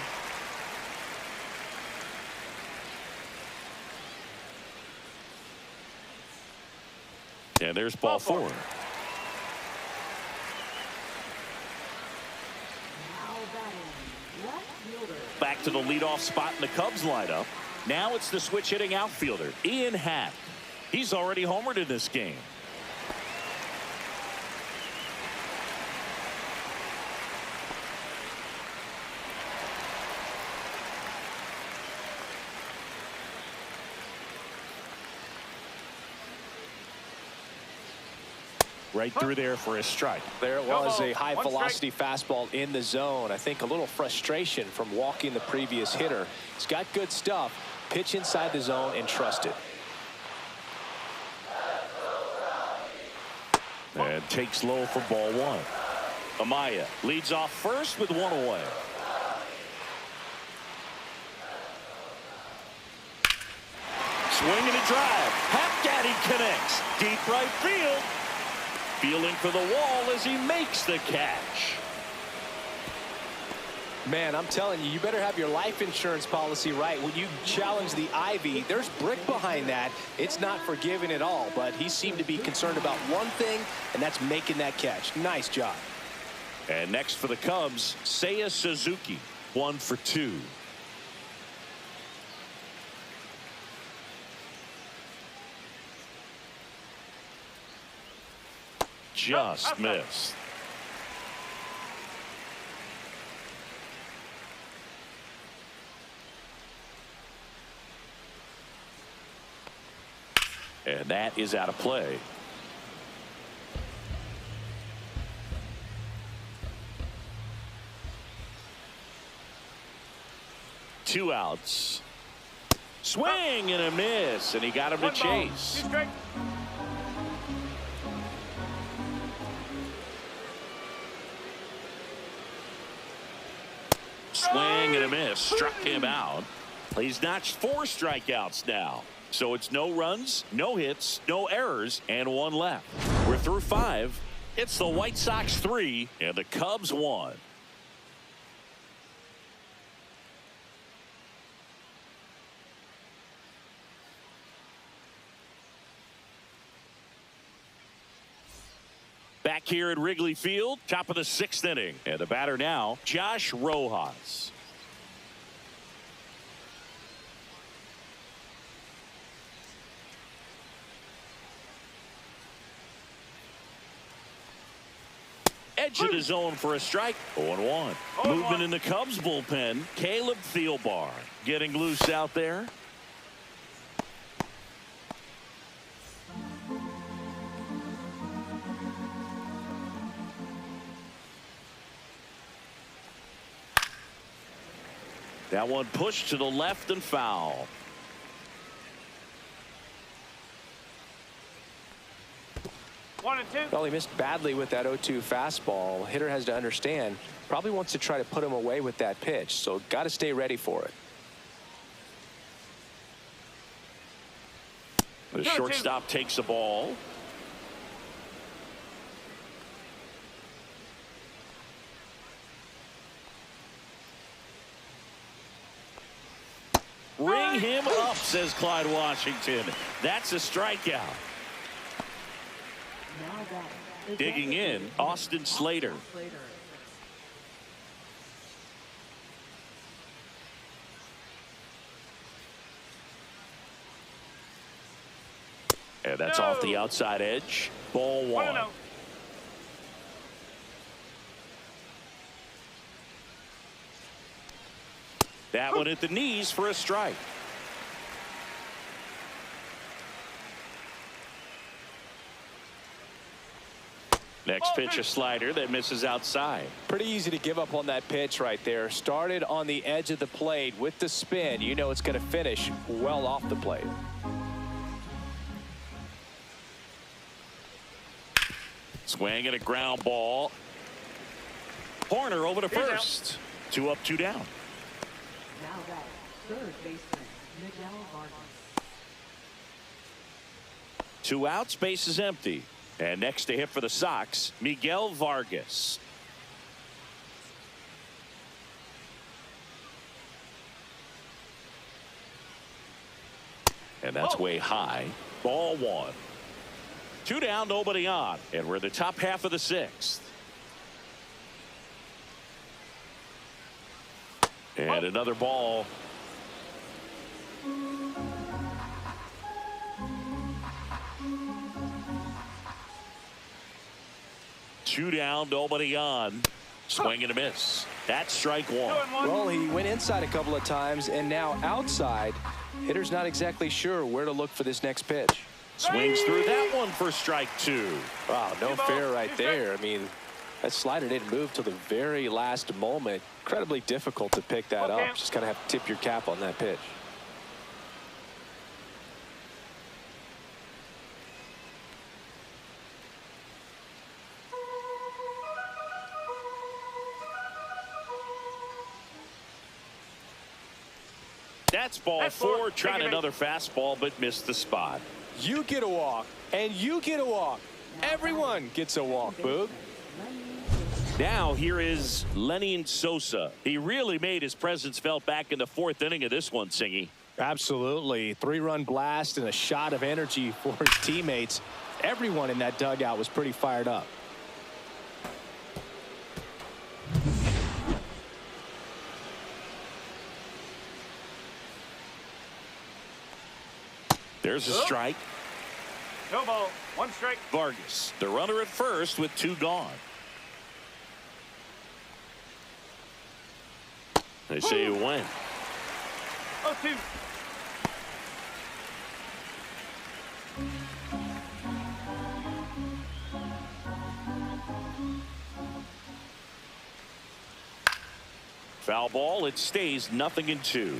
And there's ball 4. Now batting, left fielder. Back to the leadoff spot in the Cubs lineup. Now it's the switch hitting outfielder, Ian Happ. He's already homered in this game. Right through there for a strike. There it was, a high velocity fastball in the zone. I think a little frustration from walking the previous hitter. He's got good stuff. Pitch inside the zone and trust it. And takes low for ball 1. Amaya leads off first with 1 away. Swing and a drive. Hap Daddy connects. Deep right field. Feeling for the wall as he makes the catch. Man, I'm telling you, you better have your life insurance policy right. When you challenge the Ivy, there's brick behind that. It's not forgiving at all, but he seemed to be concerned about one thing, and that's making that catch. Nice job. And next for the Cubs, Seiya Suzuki, 1 for 2. Just missed. And that is out of play. Two outs. Swing and a miss, and he got him to chase. Swing and a miss, struck him out. He's notched 4 strikeouts now. So it's no runs, no hits, no errors, and 1 left. We're through 5. It's the White Sox 3 and the Cubs 1. Back here at Wrigley Field, top of the 6th inning. And the batter now, Josh Rojas. Edge of the zone for a strike. 0-1. Movement in the Cubs bullpen. Caleb Thielbar getting loose out there. That one pushed to the left and foul. 1-2. Well, he missed badly with that 0-2 fastball. Hitter has to understand, probably wants to try to put him away with that pitch, so got to stay ready for it. The shortstop takes the ball. Ring him up, says Clyde Washington. That's a strikeout. Now batting. Digging in, Austin Slater. And that's off the outside edge. Ball 1. 1-0. That one at the knees for a strike. Next pitch, a slider that misses outside. Pretty easy to give up on that pitch right there. Started on the edge of the plate with the spin. You know it's going to finish well off the plate. Swing and a ground ball. Horner over to first. 2 up, 2 down. Now batting. Third baseman, Miguel Vargas. 2 outs, base is empty. And next to hit for the Sox, Miguel Vargas. And that's way high. Ball 1. 2 down, nobody on. And we're in the top half of the 6th. And another ball. Two down, nobody on. Swing and a miss. That's strike 1. Well, he went inside a couple of times and now outside. Hitter's not exactly sure where to look for this next pitch. Swings through that one for strike 2. Wow, no fair right there. I mean, that slider didn't move till the very last moment. Incredibly difficult to pick that up. Just kind of have to tip your cap on that pitch. That's ball 4. Tried another fastball, but missed the spot. You get a walk, and you get a walk. Everyone gets a walk, Boog. Now here is Lenny Sosa. He really made his presence felt back in the 4th inning of this one, Singy. Absolutely. 3-run blast and a shot of energy for his teammates. Everyone in that dugout was pretty fired up. There's a strike. No ball. 1 strike. Vargas, the runner at first with 2 gone. They say you win. 0-2. Foul ball. It stays 0-2.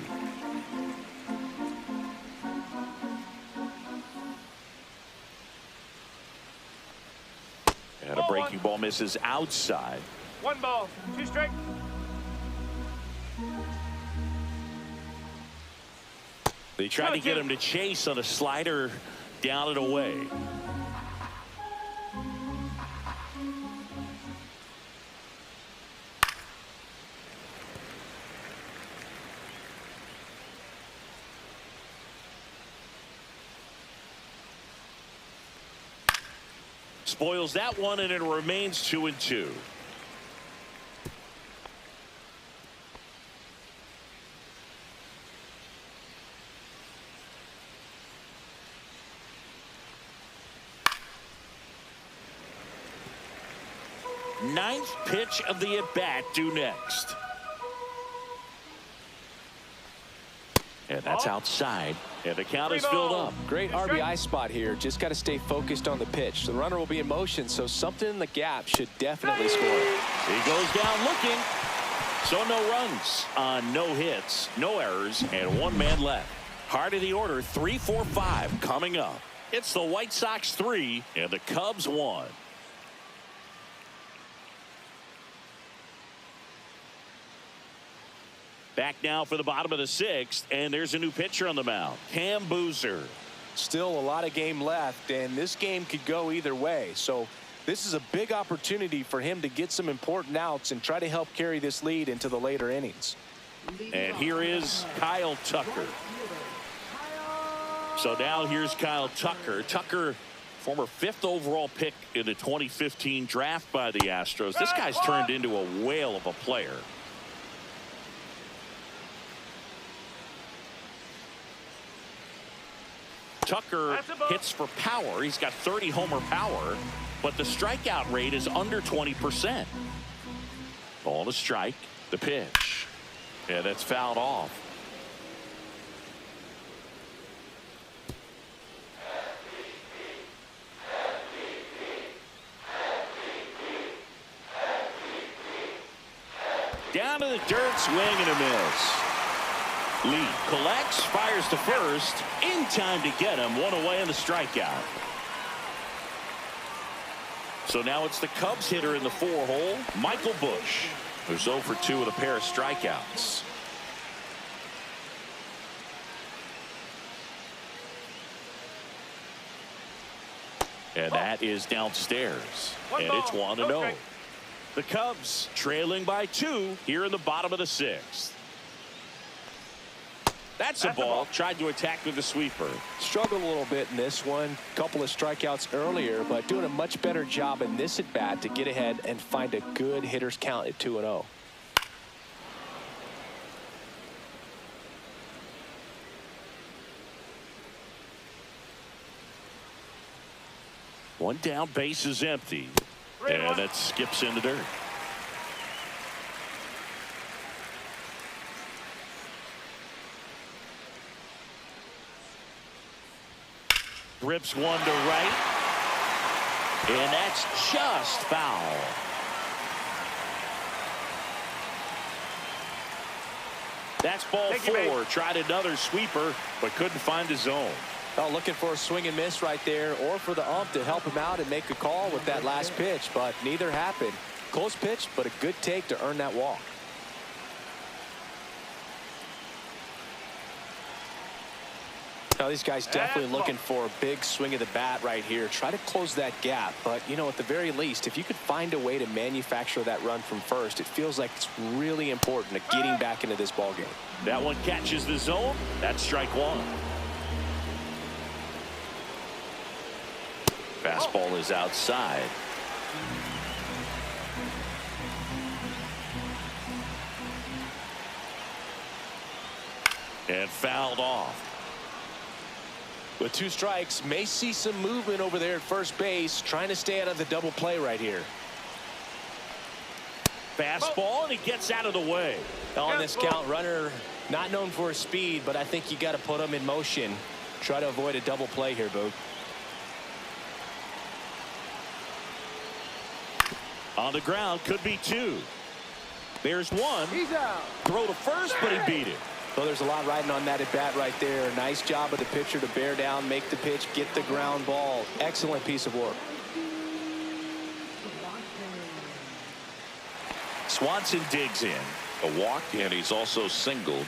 And a breaking ball misses outside. 1 ball. 2 strike. They tried to get him to chase on a slider down and away. spoils that one, and it remains 2-2. Ninth pitch of the at-bat due next. And that's outside. And the count is filled up. Great RBI spot here. Just got to stay focused on the pitch. The runner will be in motion, so something in the gap should definitely score. He goes down looking. So no runs on no hits, no errors, and one man left. Heart of the order, 3, 4, 5 coming up. It's the White Sox 3 and the Cubs 1. Back now for the bottom of the 6th, and there's a new pitcher on the mound, Cam Boozer. Still a lot of game left, and this game could go either way. So this is a big opportunity for him to get some important outs and try to help carry this lead into the later innings. And here is Kyle Tucker. So now here's Kyle Tucker. Tucker, former 5th overall pick in the 2015 draft by the Astros. This guy's turned into a whale of a player. Tucker hits for power. He's got 30 homer power, but the strikeout rate is under 20%. Ball to strike. The pitch. And that's fouled off. Down to the dirt, swing and a miss. Lee collects, fires to first, in time to get him. One away on the strikeout. So now it's the Cubs hitter in the 4-hole, Michael Busch, who's 0 for 2 with a pair of strikeouts. And that is downstairs. And it's 1-0. The Cubs trailing by 2 here in the bottom of the 6th. That's a ball. Tried to attack with the sweeper. Struggled a little bit in this one. Couple of strikeouts earlier, but doing a much better job in this at bat to get ahead and find a good hitter's count at 2-0. One down, base is empty. And that skips in the dirt. Rips one to right. And that's just foul. That's ball 4. Tried another sweeper, but couldn't find his zone. Well, looking for a swing and miss right there, or for the ump to help him out and make a call with that last pitch, but neither happened. Close pitch, but a good take to earn that walk. Now these guys definitely looking for a big swing of the bat right here. Try to close that gap, but you know, at the very least, if you could find a way to manufacture that run from first, it feels like it's really important to getting back into this ball game. That one catches the zone. That's strike 1. Fastball is outside. And fouled off. With 2 strikes, may see some movement over there at first base, trying to stay out of the double play right here. Fastball, and he gets out of the way. On this count, runner not known for his speed, but I think you got to put him in motion. Try to avoid a double play here, Boog. On the ground, could be 2. There's 1. He's out. Throw to first, but he beat it. Well, there's a lot riding on that at bat right there. Nice job of the pitcher to bear down, make the pitch, get the ground ball. Excellent piece of work. Swanson digs in. A walk, and he's also singled.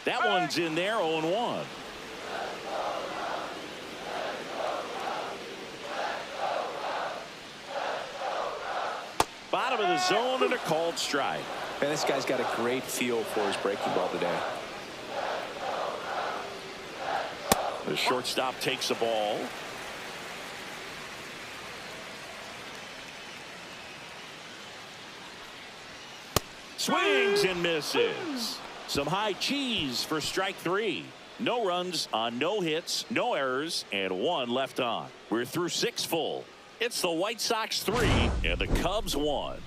That one's in there, 0-1. Bottom of the zone and a called strike. Man, this guy's got a great feel for his breaking ball today. The shortstop takes the ball. Swings and misses. Some high cheese for strike three. No runs on no hits, no errors, and one left on. We're through 6 full. It's the White Sox 3 and the Cubs 1.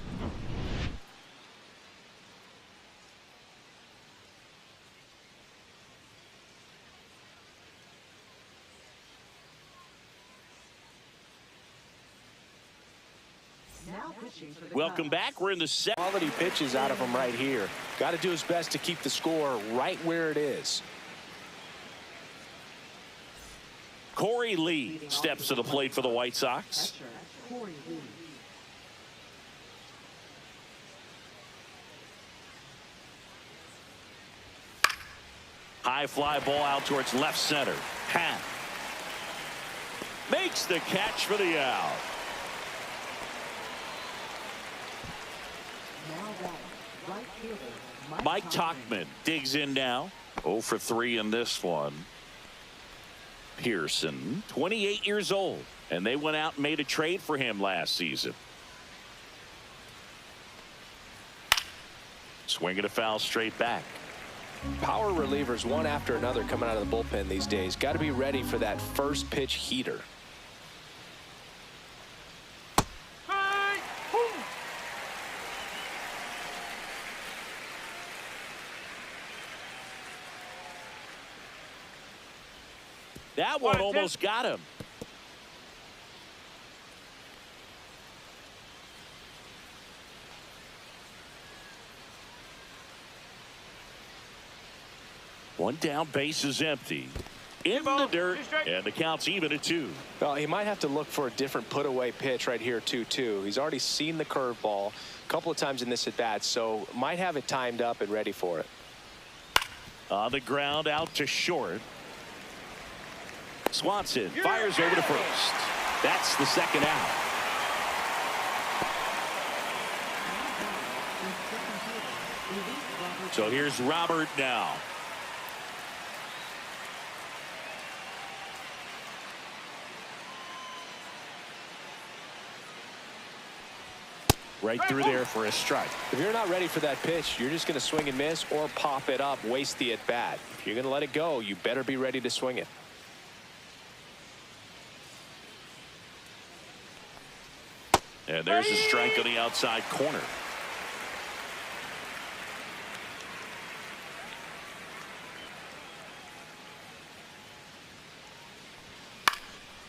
Now pitching for the Welcome Cubs. back. We're in the second. Quality pitches out of him right here. Got to do his best to keep the score right where it is. Corey Lee steps to the plate for the White Sox. Catcher, Corey Lee. High fly ball out towards left center. Pat makes the catch for the out. Now batting, right fielder, Mike Tauchman digs in now. 0 for 3 in this one. Pearson, 28 years old, and they went out and made a trade for him last season. Swing and a foul straight back. Power relievers one after another coming out of the bullpen these days. Got to be ready for that first pitch heater. Hey! Woo! That one 1-2. almost got him. One down, base is empty. In the dirt, and the count's even at 2. Well, he might have to look for a different put away pitch right here 2-2. He's already seen the curveball a couple of times in this at bat, so might have it timed up and ready for it. On the ground, out to short. Swanson fires over to first. That's the second out. So here's Robert now. Right through there for a strike. If you're not ready for that pitch, you're just going to swing and miss or pop it up, waste the at bat. If you're going to let it go, you better be ready to swing it. And there's a strike on the outside corner.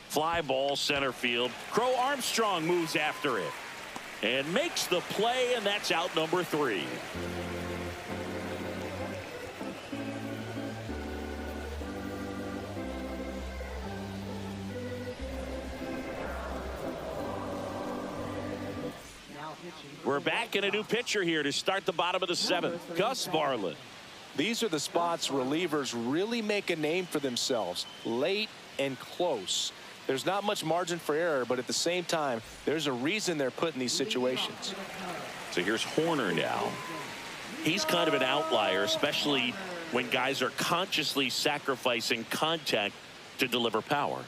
Fly ball center field. Crow Armstrong moves after it and makes the play, and that's out number 3. We're back in a new pitcher here to start the bottom of the 7th. Gus Varland. These are the spots relievers really make a name for themselves, late and close. There's not much margin for error, but at the same time, there's a reason they're put in these situations. So here's Horner now. He's kind of an outlier, especially when guys are consciously sacrificing contact to deliver power.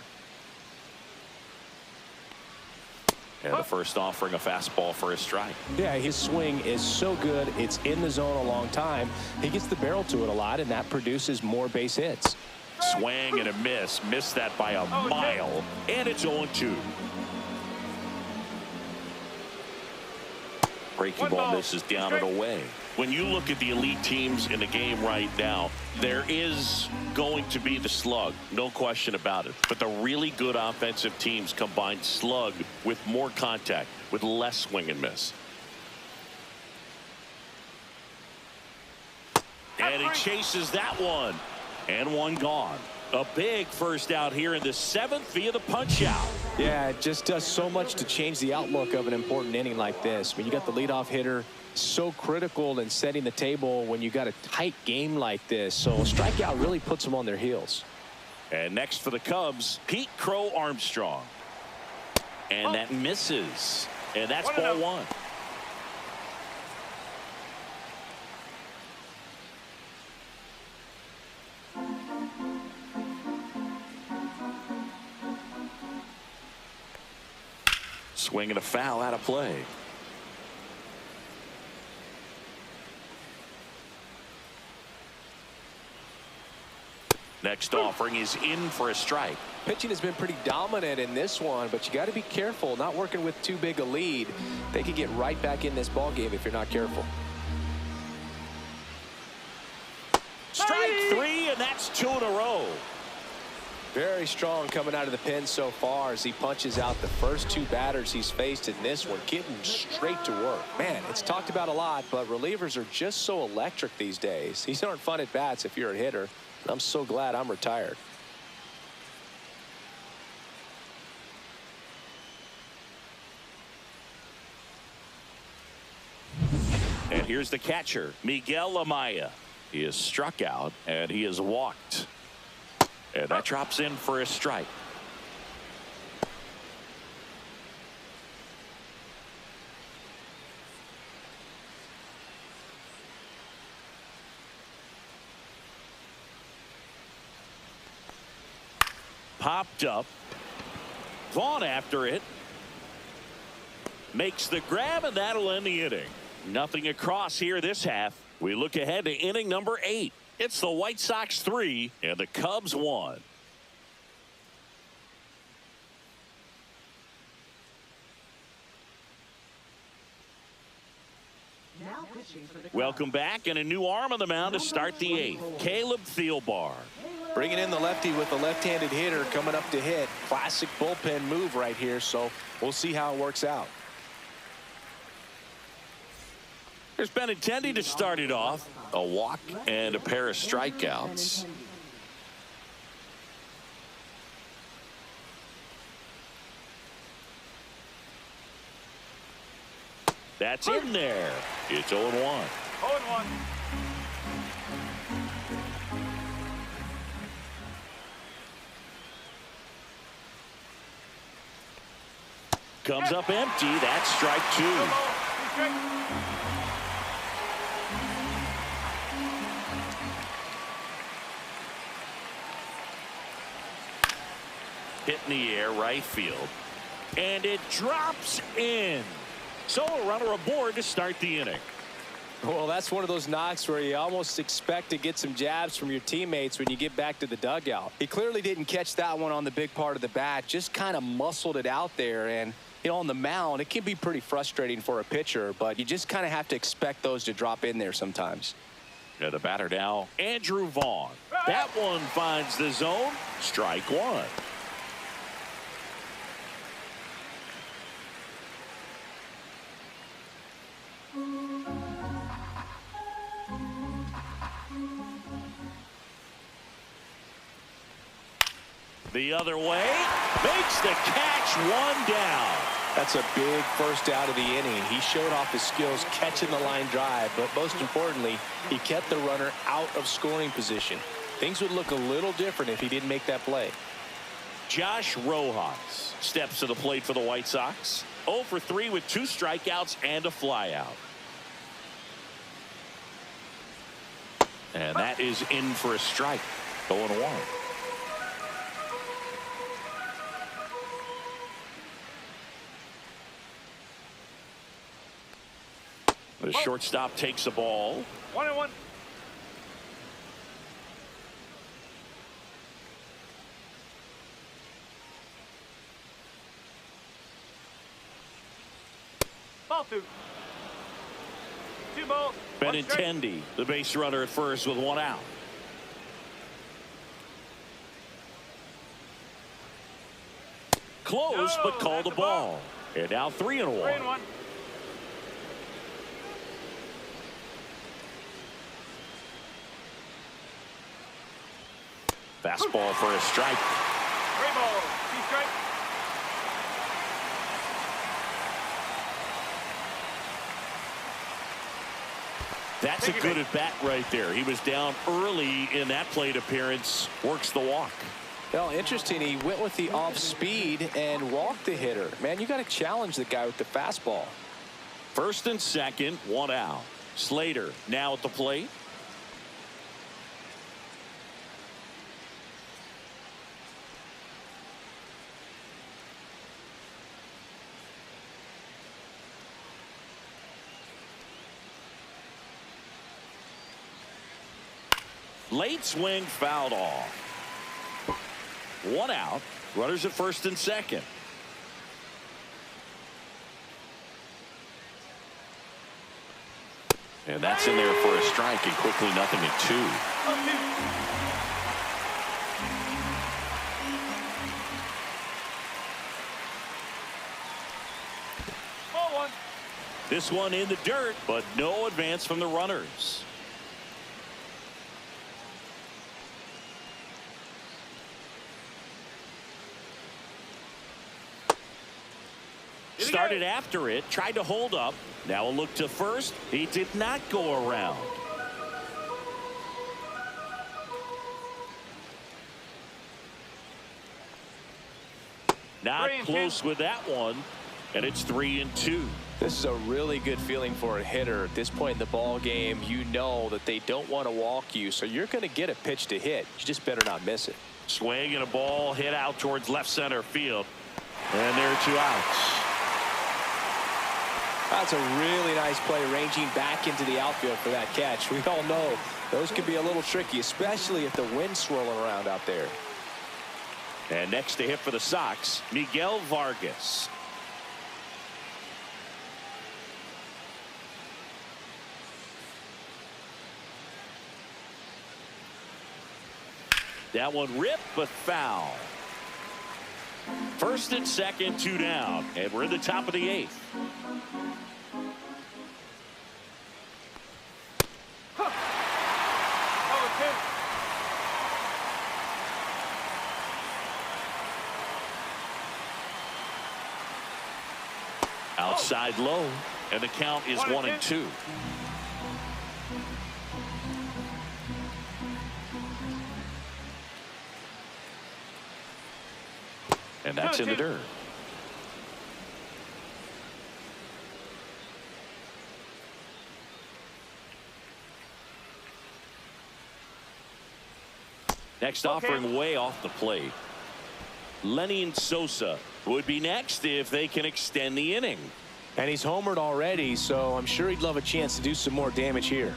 And the first offering a fastball for a strike. Yeah, his swing is so good. It's in the zone a long time. He gets the barrel to it a lot, and that produces more base hits. Swing and a miss. Missed that by a mile. And it's 0-2. Breaking ball misses down and away. When you look at the elite teams in the game right now, there is going to be the slug, no question about it. But the really good offensive teams combine slug with more contact, with less swing and miss. And he chases that one. And one gone. A big first out here in the 7th via the punch out. Yeah, it just does so much to change the outlook of an important inning like this. When you got the leadoff hitter, so critical in setting the table when you got a tight game like this. So a strikeout really puts them on their heels. And next for the Cubs, Pete Crow Armstrong. And that misses. And that's ball 1. Swing and a foul out of play. Next offering is in for a strike. Pitching has been pretty dominant in this one, but you got to be careful not working with too big a lead. They could get right back in this ball game if you're not careful. Strike three, and that's 2 in a row. Very strong coming out of the pen so far as he punches out the first 2 batters he's faced in this one, getting straight to work. Man, it's talked about a lot, but relievers are just so electric these days. These aren't fun at bats if you're a hitter. I'm so glad I'm retired. And here's the catcher, Miguel Amaya. He is struck out and he is walked. And that drops in for a strike. Popped up. Vaughn after it. Makes the grab, and that'll end the inning. Nothing across here this half. We look ahead to inning number 8. It's the White Sox 3 and the Cubs 1. Now pitching for the Welcome back, and a new arm on the mound to start the 8th. Caleb Thielbar. Bringing in the lefty with the left-handed hitter coming up to hit. Classic bullpen move right here, so we'll see how it works out. There's Benintendi to start it off. A walk and a pair of strikeouts. That's in there. It's 0-1. 0-1. Comes up empty. That's strike 2. Hit in the air, right field. And it drops in. So a runner aboard to start the inning. Well, that's one of those knocks where you almost expect to get some jabs from your teammates when you get back to the dugout. He clearly didn't catch that one on the big part of the bat, just kind of muscled it out there. And, you know, on the mound, it can be pretty frustrating for a pitcher, but you just kind of have to expect those to drop in there sometimes. And the batter now, Andrew Vaughn. That one finds the zone. Strike 1. The other way, makes the catch, 1 down. That's a big first out of the inning. He showed off his skills catching the line drive, but most importantly, he kept the runner out of scoring position. Things would look a little different if he didn't make that play. Josh Rojas steps to the plate for the White Sox. 0 for 3 with 2 strikeouts and a flyout. And that is in for a strike. 0-1. The shortstop takes the ball. 1-1. Ball 2. 2 balls. 1 strike. Benintendi, the base runner at first with 1 out. Close, but called the ball. And now 3-1. 3-1. Fastball for a strike. 3 balls. 2 strikes. That's a good at bat right there. He was down early in that plate appearance. Works the walk. Well, interesting. He went with the off speed and walked the hitter. Man, you got to challenge the guy with the fastball. First and second, 1 out. Slater now at the plate. Late swing fouled off. 1 out. Runners at first and second. And that's in there for a strike, and quickly nothing at 2. Ball 1. This one in the dirt, but no advance from the runners. Started after it, tried to hold up. Now a look to first. He did not go around. Not close with that one, and it's 3-2. This is a really good feeling for a hitter at this point in the ball game. You know that they don't want to walk you, so you're going to get a pitch to hit. You just better not miss it. Swing and a ball hit out towards left center field, and there are 2 outs. That's a really nice play, ranging back into the outfield for that catch. We all know those can be a little tricky, especially if the wind's swirling around out there. And next to hit for the Sox, Miguel Vargas. That one ripped, but foul. First and second, 2 down, and we're in the top of the 8th. Outside low, and the count is 1-2. And that's in the dirt. Next offering way off the plate. Lenin Sosa would be next if they can extend the inning. And he's homered already, so I'm sure he'd love a chance to do some more damage here.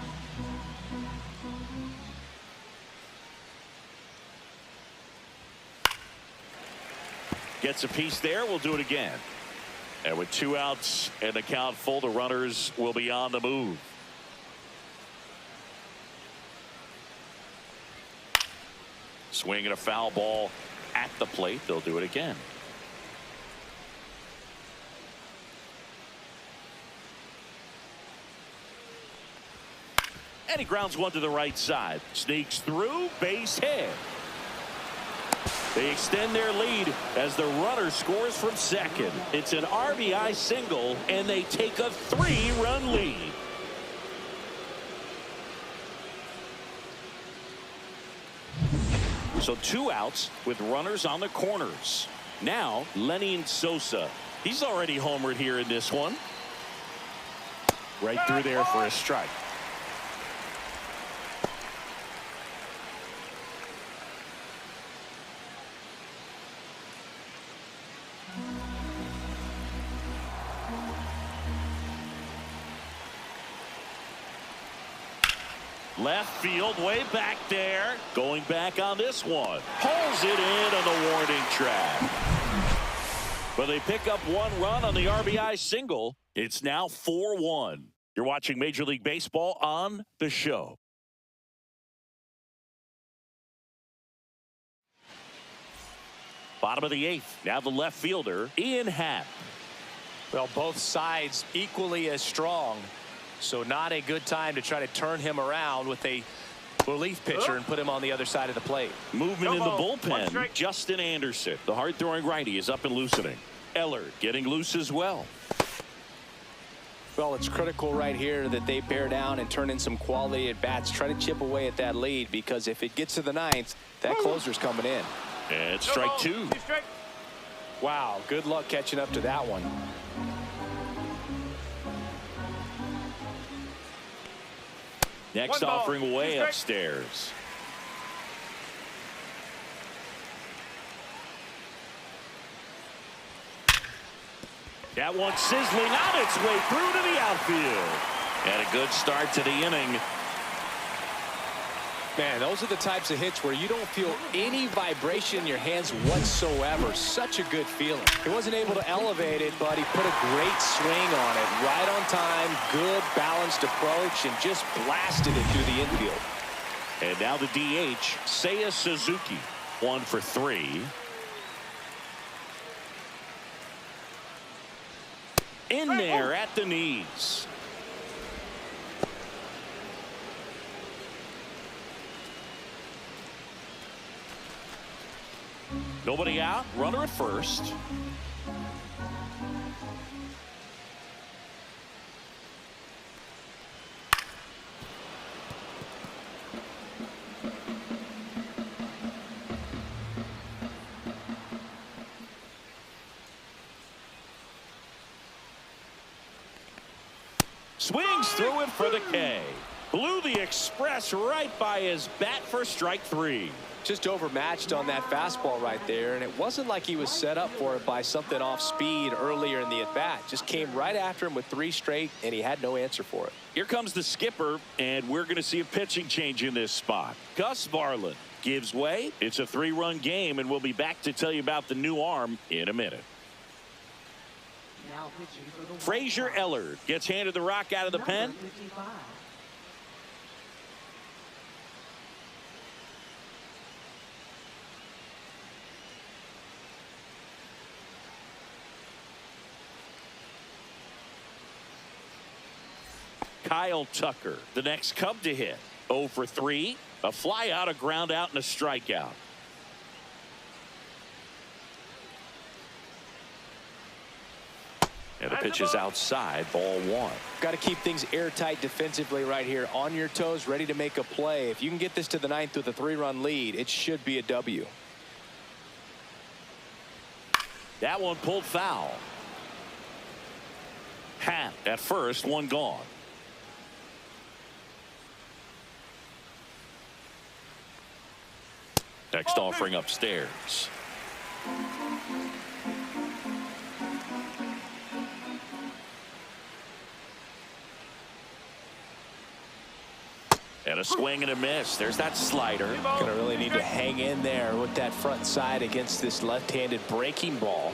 Gets a piece there. We'll do it again. And with 2 outs and the count full, the runners will be on the move. Swing and a foul ball at the plate. They'll do it again. And he grounds one to the right side. Sneaks through, base hit. They extend their lead as the runner scores from second. It's an RBI single, and they take a 3-run lead. So 2 outs with runners on the corners. Now, Lenin Sosa. He's already homered here in this one. Right through there for a strike. Left field, way back there. Going back on this one. Pulls it in on the warning track. But they pick up 1 run on the RBI single. It's now 4-1. You're watching Major League Baseball on The Show. Bottom of the 8th. Now the left fielder, Ian Happ. Well, both sides equally as strong. So not a good time to try to turn him around with a relief pitcher and put him on the other side of the plate. Movement in the bullpen. Justin Anderson, the hard-throwing righty, is up and loosening. Eller getting loose as well. Well, it's critical right here that they bear down and turn in some quality at bats. Try to chip away at that lead, because if it gets to the 9th, that closer's coming in. And strike 2. Wow, good luck catching up to that one. Next offering way upstairs. That one sizzling on its way through to the outfield. And a good start to the inning. Man, those are the types of hits where you don't feel any vibration in your hands whatsoever. Such a good feeling. He wasn't able to elevate it, but he put a great swing on it. Right on time, good balanced approach, and just blasted it through the infield. And now the DH, Seiya Suzuki, 1 for 3. In there at the knees. Nobody out, runner at first. Swings through it for the K. Blew the express right by his bat for strike 3. Just overmatched on that fastball right there, and it wasn't like he was set up for it by something off speed earlier in the at-bat. Just came right after him with 3 straight, and he had no answer for it. Here comes the skipper, and we're going to see a pitching change in this spot. Gus Varland gives way. It's a 3-run game, and we'll be back to tell you about the new arm in a minute. Now pitching for the Frazier White Sox, Ellard gets handed the rock out of the number pen. 55. Kyle Tucker, the next Cub to hit. 0 for 3. A fly out, a ground out, and a strikeout. And the pitch is outside, ball 1. Got to keep things airtight defensively right here. On your toes, ready to make a play. If you can get this to the 9th with a 3-run lead, it should be a W. That one pulled foul. Hat at first, 1 gone. Next offering upstairs. And a swing and a miss. There's that slider. Gonna really need to hang in there with that front side against this left-handed breaking ball.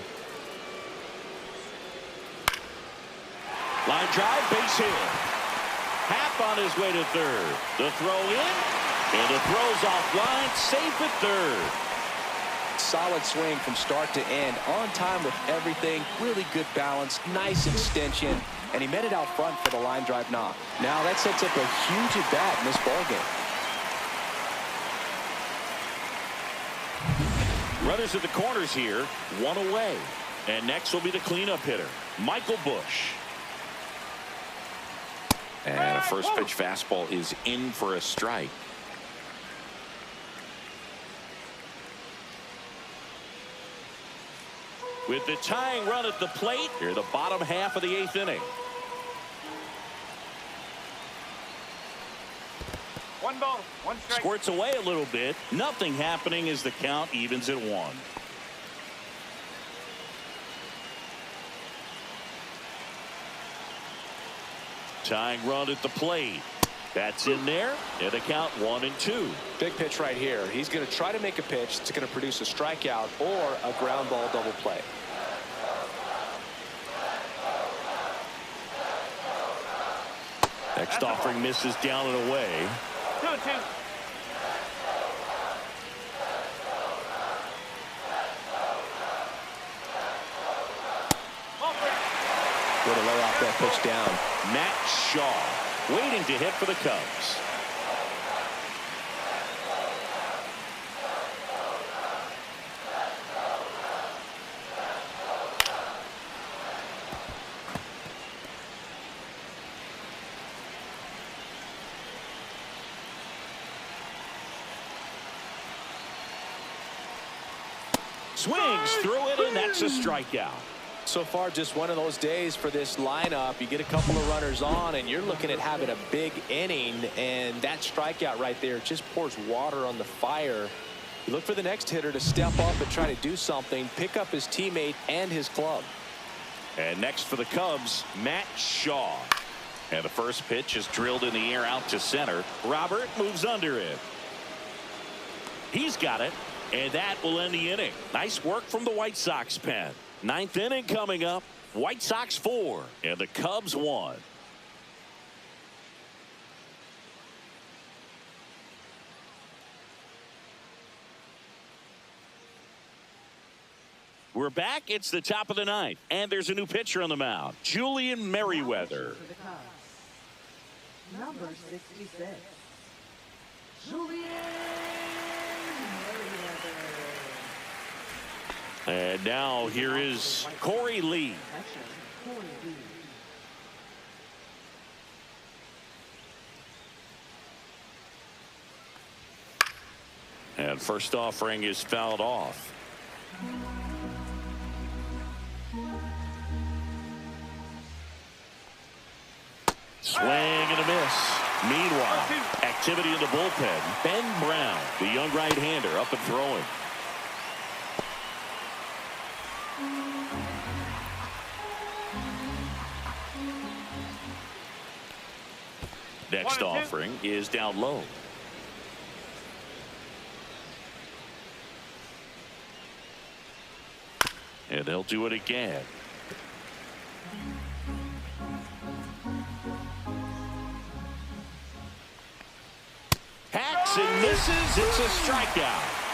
Line drive, base hit. Happ on his way to third. The throw in, and it throws off line, safe at third. Solid swing from start to end, on time with everything. Really good balance, nice extension, and he met it out front for the line drive knock. Now that sets up a huge at bat in this ball game. Runners at the corners here, 1 away. And next will be the cleanup hitter, Michael Busch. And a first pitch fastball is in for a strike. With the tying run at the plate, here the bottom half of the 8th inning. 1 ball, 1 strike. Squirts away a little bit. Nothing happening as the count evens at 1. Tying run at the plate. That's in there. And the count 1-2. Big pitch right here. He's going to try to make a pitch that's going to produce a strikeout or a ground ball double play. Next offering misses down and away. 2-2. Way to lay off that pitch down. Matt Shaw waiting to hit for the Cubs. Swings through it, and that's a strikeout. So far, just one of those days for this lineup. You get a couple of runners on, and you're looking at having a big inning, and that strikeout right there just pours water on the fire. You look for the next hitter to step up and try to do something, pick up his teammate and his club. And next for the Cubs, Matt Shaw. And the first pitch is drilled in the air out to center. Robert moves under it. He's got it, and that will end the inning. Nice work from the White Sox pen. Ninth inning coming up. White Sox 4 and the Cubs 1. We're back. It's the top of the ninth, and there's a new pitcher on the mound, Julian Merriweather. For the Cubs, number 66, Julian Merriweather. And now here is Corey Lee. Catcher, Corey Lee. And first offering is fouled off. Swing and a miss. Meanwhile, activity in the bullpen. Ben Brown, the young right-hander, up and throwing. Next offering is down low. And they'll do it again. Hacks and misses. It's a strikeout.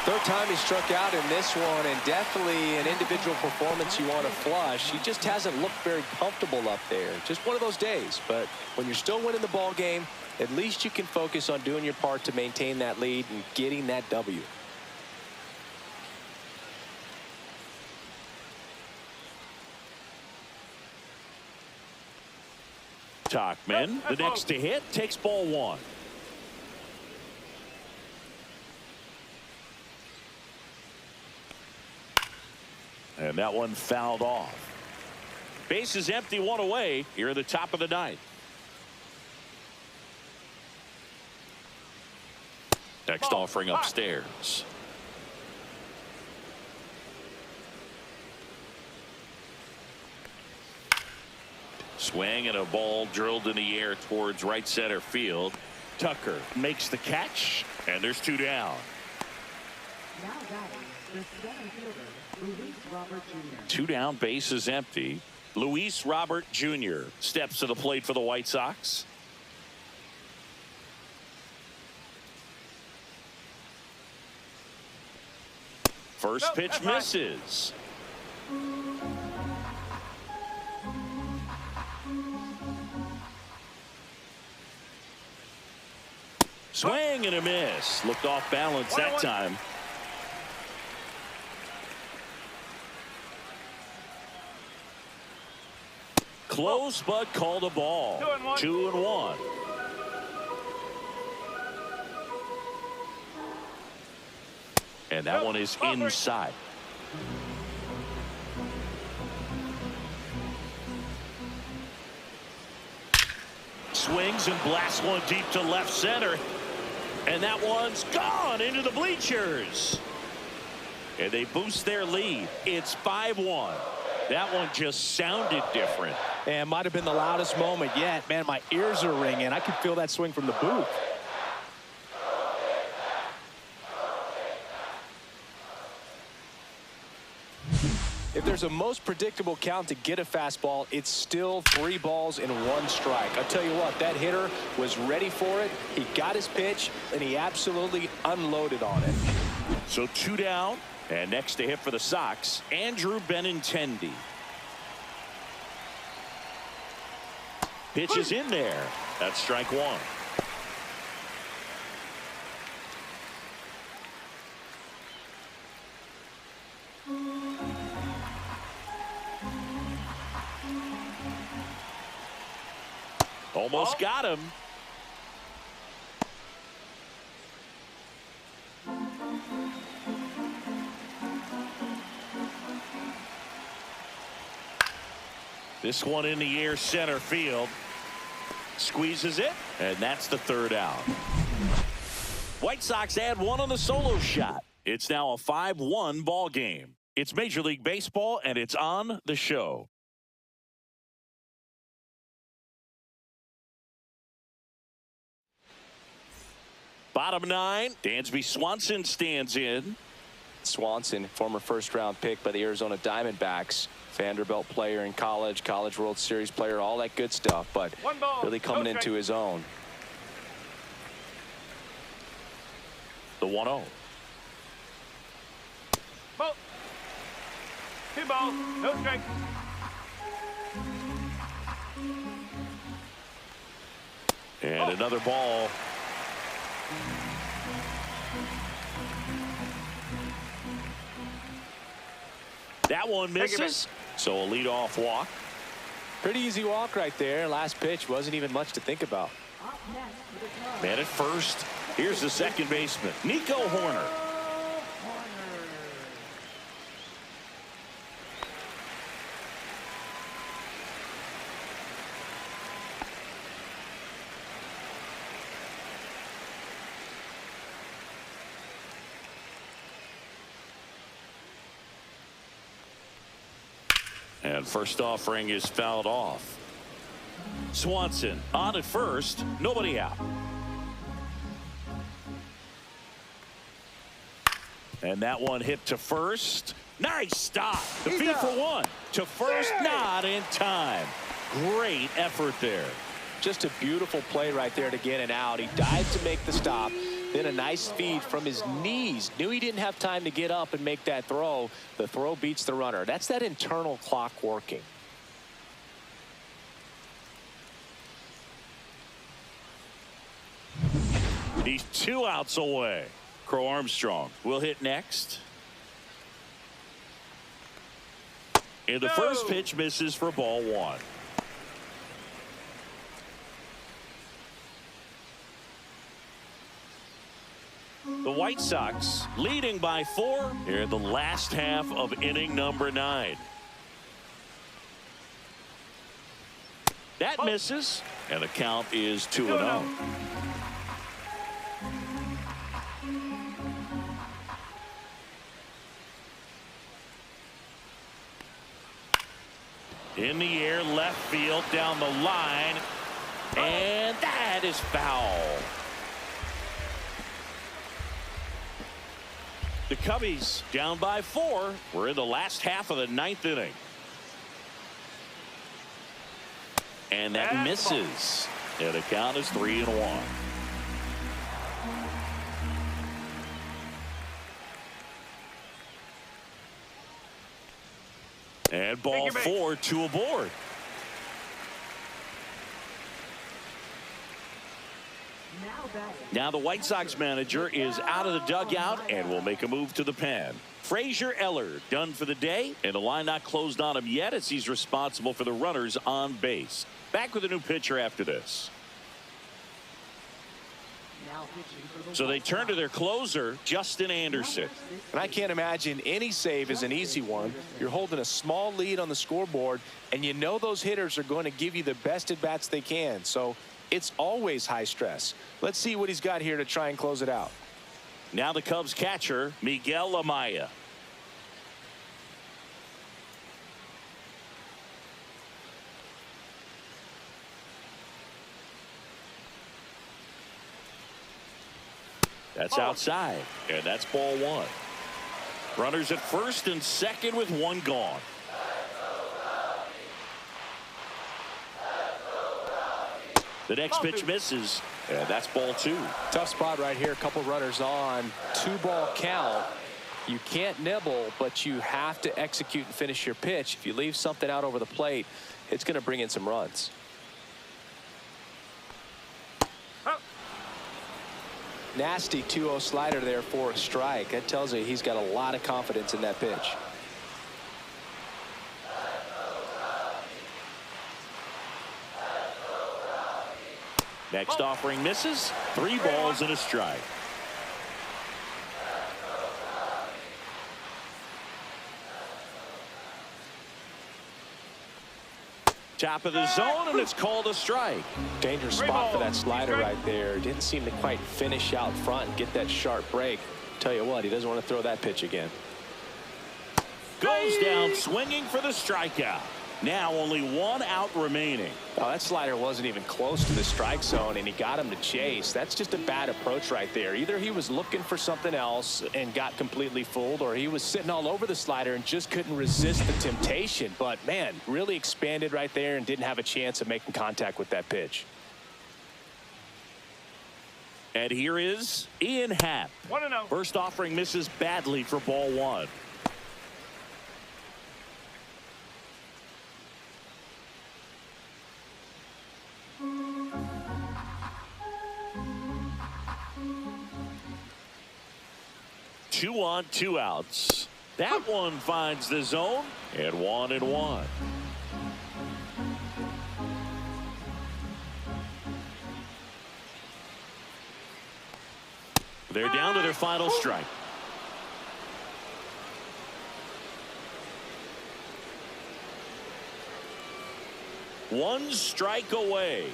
Third time he struck out in this one, and definitely an individual performance you want to flush. He just hasn't looked very comfortable up there. Just one of those days. But when you're still winning the ball game, at least you can focus on doing your part to maintain that lead and getting that W. Tachman, the next to hit, takes ball one. And that one fouled off. Base is empty, one away here at the top of the ninth. Next offering upstairs. Swing and a ball drilled in the air towards right center field. Tucker makes the catch, and there's two down. Now batting, the center fielder, Luis Robert Jr. Two down, base is empty. Luis Robert Jr. steps to the plate for the White Sox. First pitch misses. Swing and a miss. Looked off balance that time. Close, but called a ball. 2-1. And that one is inside. Swings and blasts one deep to left center. And that one's gone into the bleachers. And they boost their lead. It's 5-1. That one just sounded different. And might have been the loudest moment yet. Man, my ears are ringing. I could feel that swing from the booth. If there's a most predictable count to get a fastball, it's still 3 balls and 1 strike. I'll tell you what, that hitter was ready for it. He got his pitch, and he absolutely unloaded on it. So 2 down, and next to hit for the Sox, Andrew Benintendi. Pitch is in there. That's strike 1. Almost got him. This one in the air center field. Squeezes it, and that's the 3rd out. White Sox add 1 on the solo shot. It's now a 5-1 ball game. It's Major League Baseball, and it's on the show. Bottom 9, Dansby Swanson stands in. Swanson, former first-round pick by the Arizona Diamondbacks. Vanderbilt player in college, College World Series player, all that good stuff, but really coming into his own. The 1-0. Ball. 2 balls, no strikes. And another ball. That one misses. So a leadoff walk. Pretty easy walk right there. Last pitch wasn't even much to think about. Up next for the Cubs, Man at first. Here's the second baseman, Nico Horner. And first offering is fouled off. Swanson on at first, nobody out. And that one hit to first. Nice stop. The feed for one. To first, not in time. Great effort there. Just a beautiful play right there to get an out. He dived to make the stop. Then a nice feed from his knees. Knew he didn't have time to get up and make that throw. The throw beats the runner. That's that internal clock working. He's 2 outs away. Crow Armstrong will hit next. And the first pitch misses for ball 1. The White Sox leading by 4 here in the last half of inning number 9. That misses, and the count is 2-0. In the air, left field, down the line, and that is foul. The Cubbies down by 4. We're in the last half of the 9th inning. And that misses. And the count is 3-1. And ball 4, 2 aboard. Now the White Sox manager is out of the dugout and will make a move to the pen. Frazier Eller done for the day, and the line not closed on him yet as he's responsible for the runners on base. Back with a new pitcher after this. So they turn to their closer, Justin Anderson. And I can't imagine any save is an easy one. You're holding a small lead on the scoreboard, and you know those hitters are going to give you the best at bats they can. So it's always high stress. Let's see what he's got here to try and close it out. Now the Cubs catcher, Miguel Amaya. That's outside, and that's ball 1. Runners at first and second with 1 gone. The next pitch misses, and that's ball 2. Tough spot right here. A couple runners on. 2-ball count. You can't nibble, but you have to execute and finish your pitch. If you leave something out over the plate, it's going to bring in some runs. Nasty 2-0 slider there for a strike. That tells you he's got a lot of confidence in that pitch. Next offering misses. 3 balls and a strike. Top of the zone, and it's called a strike. Dangerous spot for that slider right there. Didn't seem to quite finish out front and get that sharp break. Tell you what, he doesn't want to throw that pitch again. Goes down swinging for the strikeout. Now only 1 out remaining. Oh, that slider wasn't even close to the strike zone, and he got him to chase. That's just a bad approach right there. Either he was looking for something else and got completely fooled, or he was sitting all over the slider and just couldn't resist the temptation. But, man, really expanded right there and didn't have a chance of making contact with that pitch. And here is Ian Happ. 1-0. First offering misses badly for ball 1. Two on, 2 outs. That one finds the zone, and 1-1. They're down to their final strike. One strike away.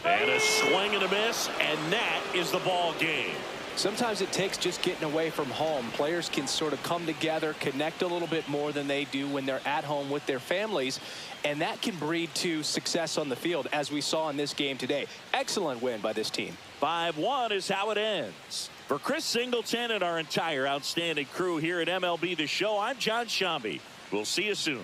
And a swing and a miss, and that is the ball game. Sometimes it takes just getting away from home. Players can sort of come together, connect a little bit more than they do when they're at home with their families, and that can breed to success on the field, as we saw in this game today. Excellent win by this team. 5-1 is how it ends. For Chris Singleton and our entire outstanding crew here at MLB The Show, I'm John Shambi. We'll see you soon.